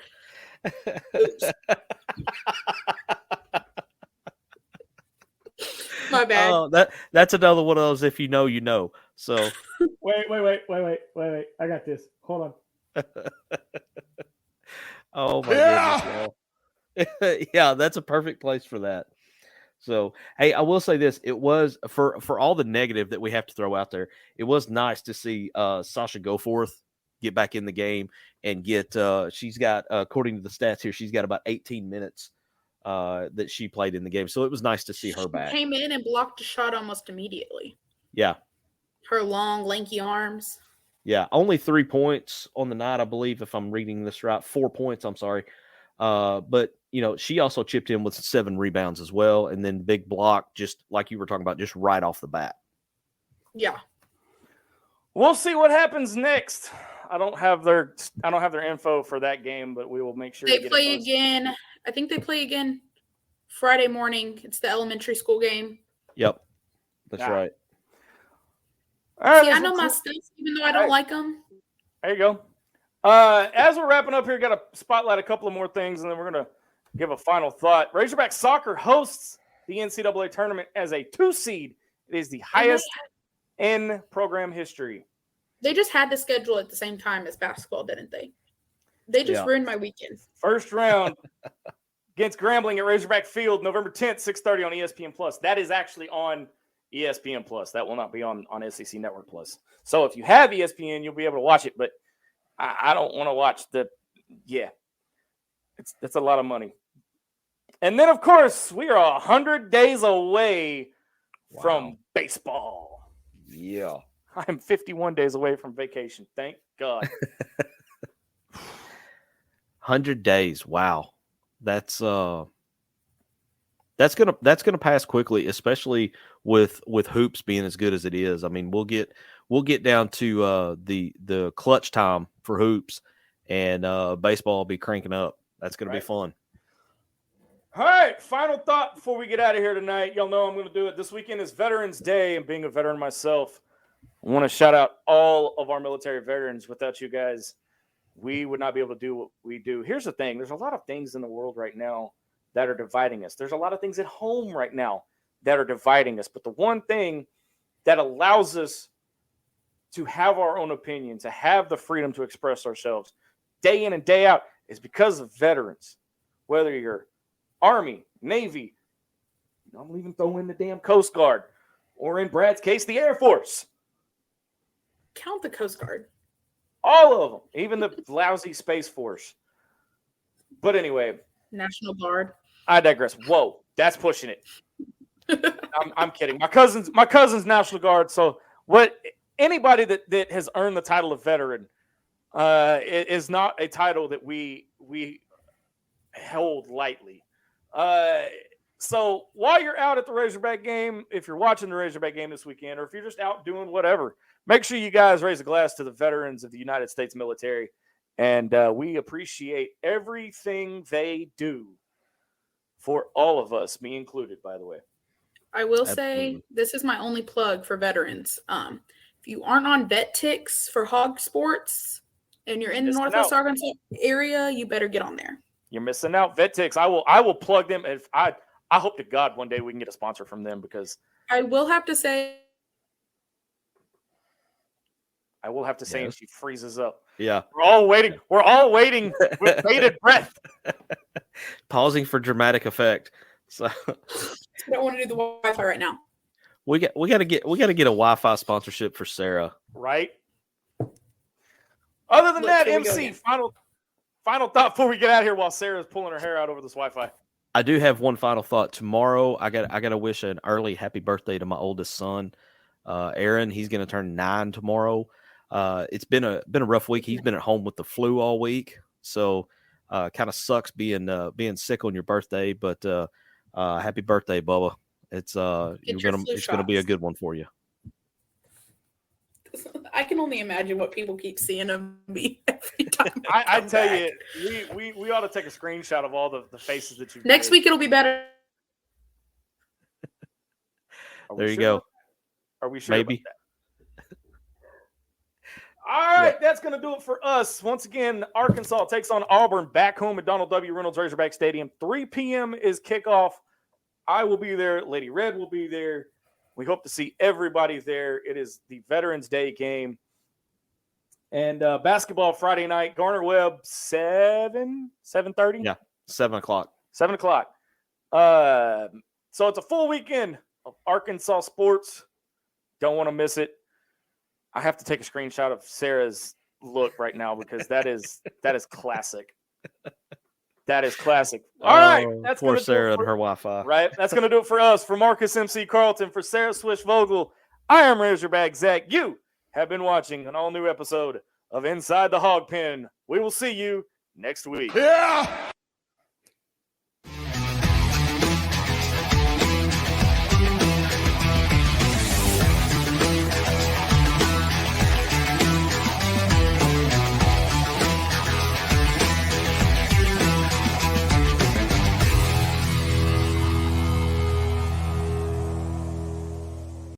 My bad. Oh, that's another one of those. If you know, you know. So wait. I got this. Hold on. Oh my goodness! Yeah, that's a perfect place for that. So, hey, I will say this: it was for all the negative that we have to throw out there. It was nice to see Sasha Goforth get back in the game and get. She's got, according to the stats here, she's got about 18 minutes that she played in the game. So it was nice to see her back. Came in and blocked a shot almost immediately. Yeah, her long, lanky arms. Yeah, only 3 points on the night, I believe, if I'm reading this right. 4 points, I'm sorry. But, she also chipped in with 7 rebounds as well. And then big block, just like you were talking about, just right off the bat. Yeah. We'll see what happens next. I don't have their info for that game, but we will make sure they play again. I think they play again Friday morning. It's the elementary school game. Yep. That's right. All right, see, I know my stuff, even though I don't like them. There you go. As we're wrapping up here, got to spotlight a couple of more things, and then we're going to give a final thought. Razorback Soccer hosts the NCAA tournament as a 2 seed. It is the highest in program history. They just had to schedule at the same time as basketball, didn't they? They just ruined my weekend. First round against Grambling at Razorback Field, November 10th, 6:30 on ESPN+. That is actually on ESPN+. That will not be on SEC Network Plus. So if you have ESPN, you'll be able to watch it, but I don't want to watch it's a lot of money. And then, of course, we are 100 days away from baseball. Yeah. I'm 51 days away from vacation. Thank God. 100 days. Wow. That's gonna pass quickly, especially with hoops being as good as it is. I mean, we'll get down to the clutch time for hoops, and baseball will be cranking up. That's gonna be fun. All right, final thought before we get out of here tonight. Y'all know I'm going to do it. This weekend is Veterans Day, and being a veteran myself, I want to shout out all of our military veterans. Without you guys, we would not be able to do what we do. Here's the thing. There's a lot of things in the world right now that are dividing us. There's a lot of things at home right now that are dividing us. But the one thing that allows us to have our own opinion, to have the freedom to express ourselves day in and day out is because of veterans. Whether you're Army, Navy, I'm even throw in the damn Coast Guard, or in Brad's case, the Air Force. Count the Coast Guard. All of them, even the lousy Space Force. But anyway. National Guard. I digress. Whoa, that's pushing it. I'm kidding. My cousin's National Guard. So anybody that has earned the title of veteran is not a title that we hold lightly. So while you're out at the Razorback game, if you're watching the Razorback game this weekend, or if you're just out doing whatever, make sure you guys raise a glass to the veterans of the United States military. And we appreciate everything they do for all of us, me included, by the way. I will say this is my only plug for veterans. If you aren't on VetTix for hog sports and you're in the Northwest Arkansas area, you better get on there. You're missing out. VetTix. I will plug them. If I hope to God one day we can get a sponsor from them, because I will have to say, and she freezes up. Yeah. We're all waiting with bated breath. Pausing for dramatic effect. So I don't want to do the Wi-Fi right now. We got to get a Wi-Fi sponsorship for Sarah. Right. Other than that, MC, final thought before we get out of here while Sarah's pulling her hair out over this Wi-Fi. I do have one final thought. Tomorrow, I got to wish an early happy birthday to my oldest son, Aaron. He's going to turn 9 tomorrow. It's been a rough week. He's been at home with the flu all week, so kind of sucks being sick on your birthday. But happy birthday, Bubba! It's gonna be a good one for you. I can only imagine what people keep seeing of me every time. I tell you, we ought to take a screenshot of all the faces that you. Next week it'll be better. There you go. Are we sure? Maybe. All right, that's going to do it for us. Once again, Arkansas takes on Auburn back home at Donald W. Reynolds Razorback Stadium. 3 p.m. is kickoff. I will be there. Lady Red will be there. We hope to see everybody there. It is the Veterans Day game. And basketball Friday night, Garner Webb, 7:30? Yeah, 7 o'clock. 7 o'clock. So it's a full weekend of Arkansas sports. Don't want to miss it. I have to take a screenshot of Sarah's look right now because that is classic. That is classic. All right. That's poor Sarah and her Wi-Fi. Right. That's going to do it for us. For Marcus MC Carlton, for Sarah Swish Vogel, I am Razorback Zach. You have been watching an all-new episode of Inside the Hawg Pen. We will see you next week. Yeah!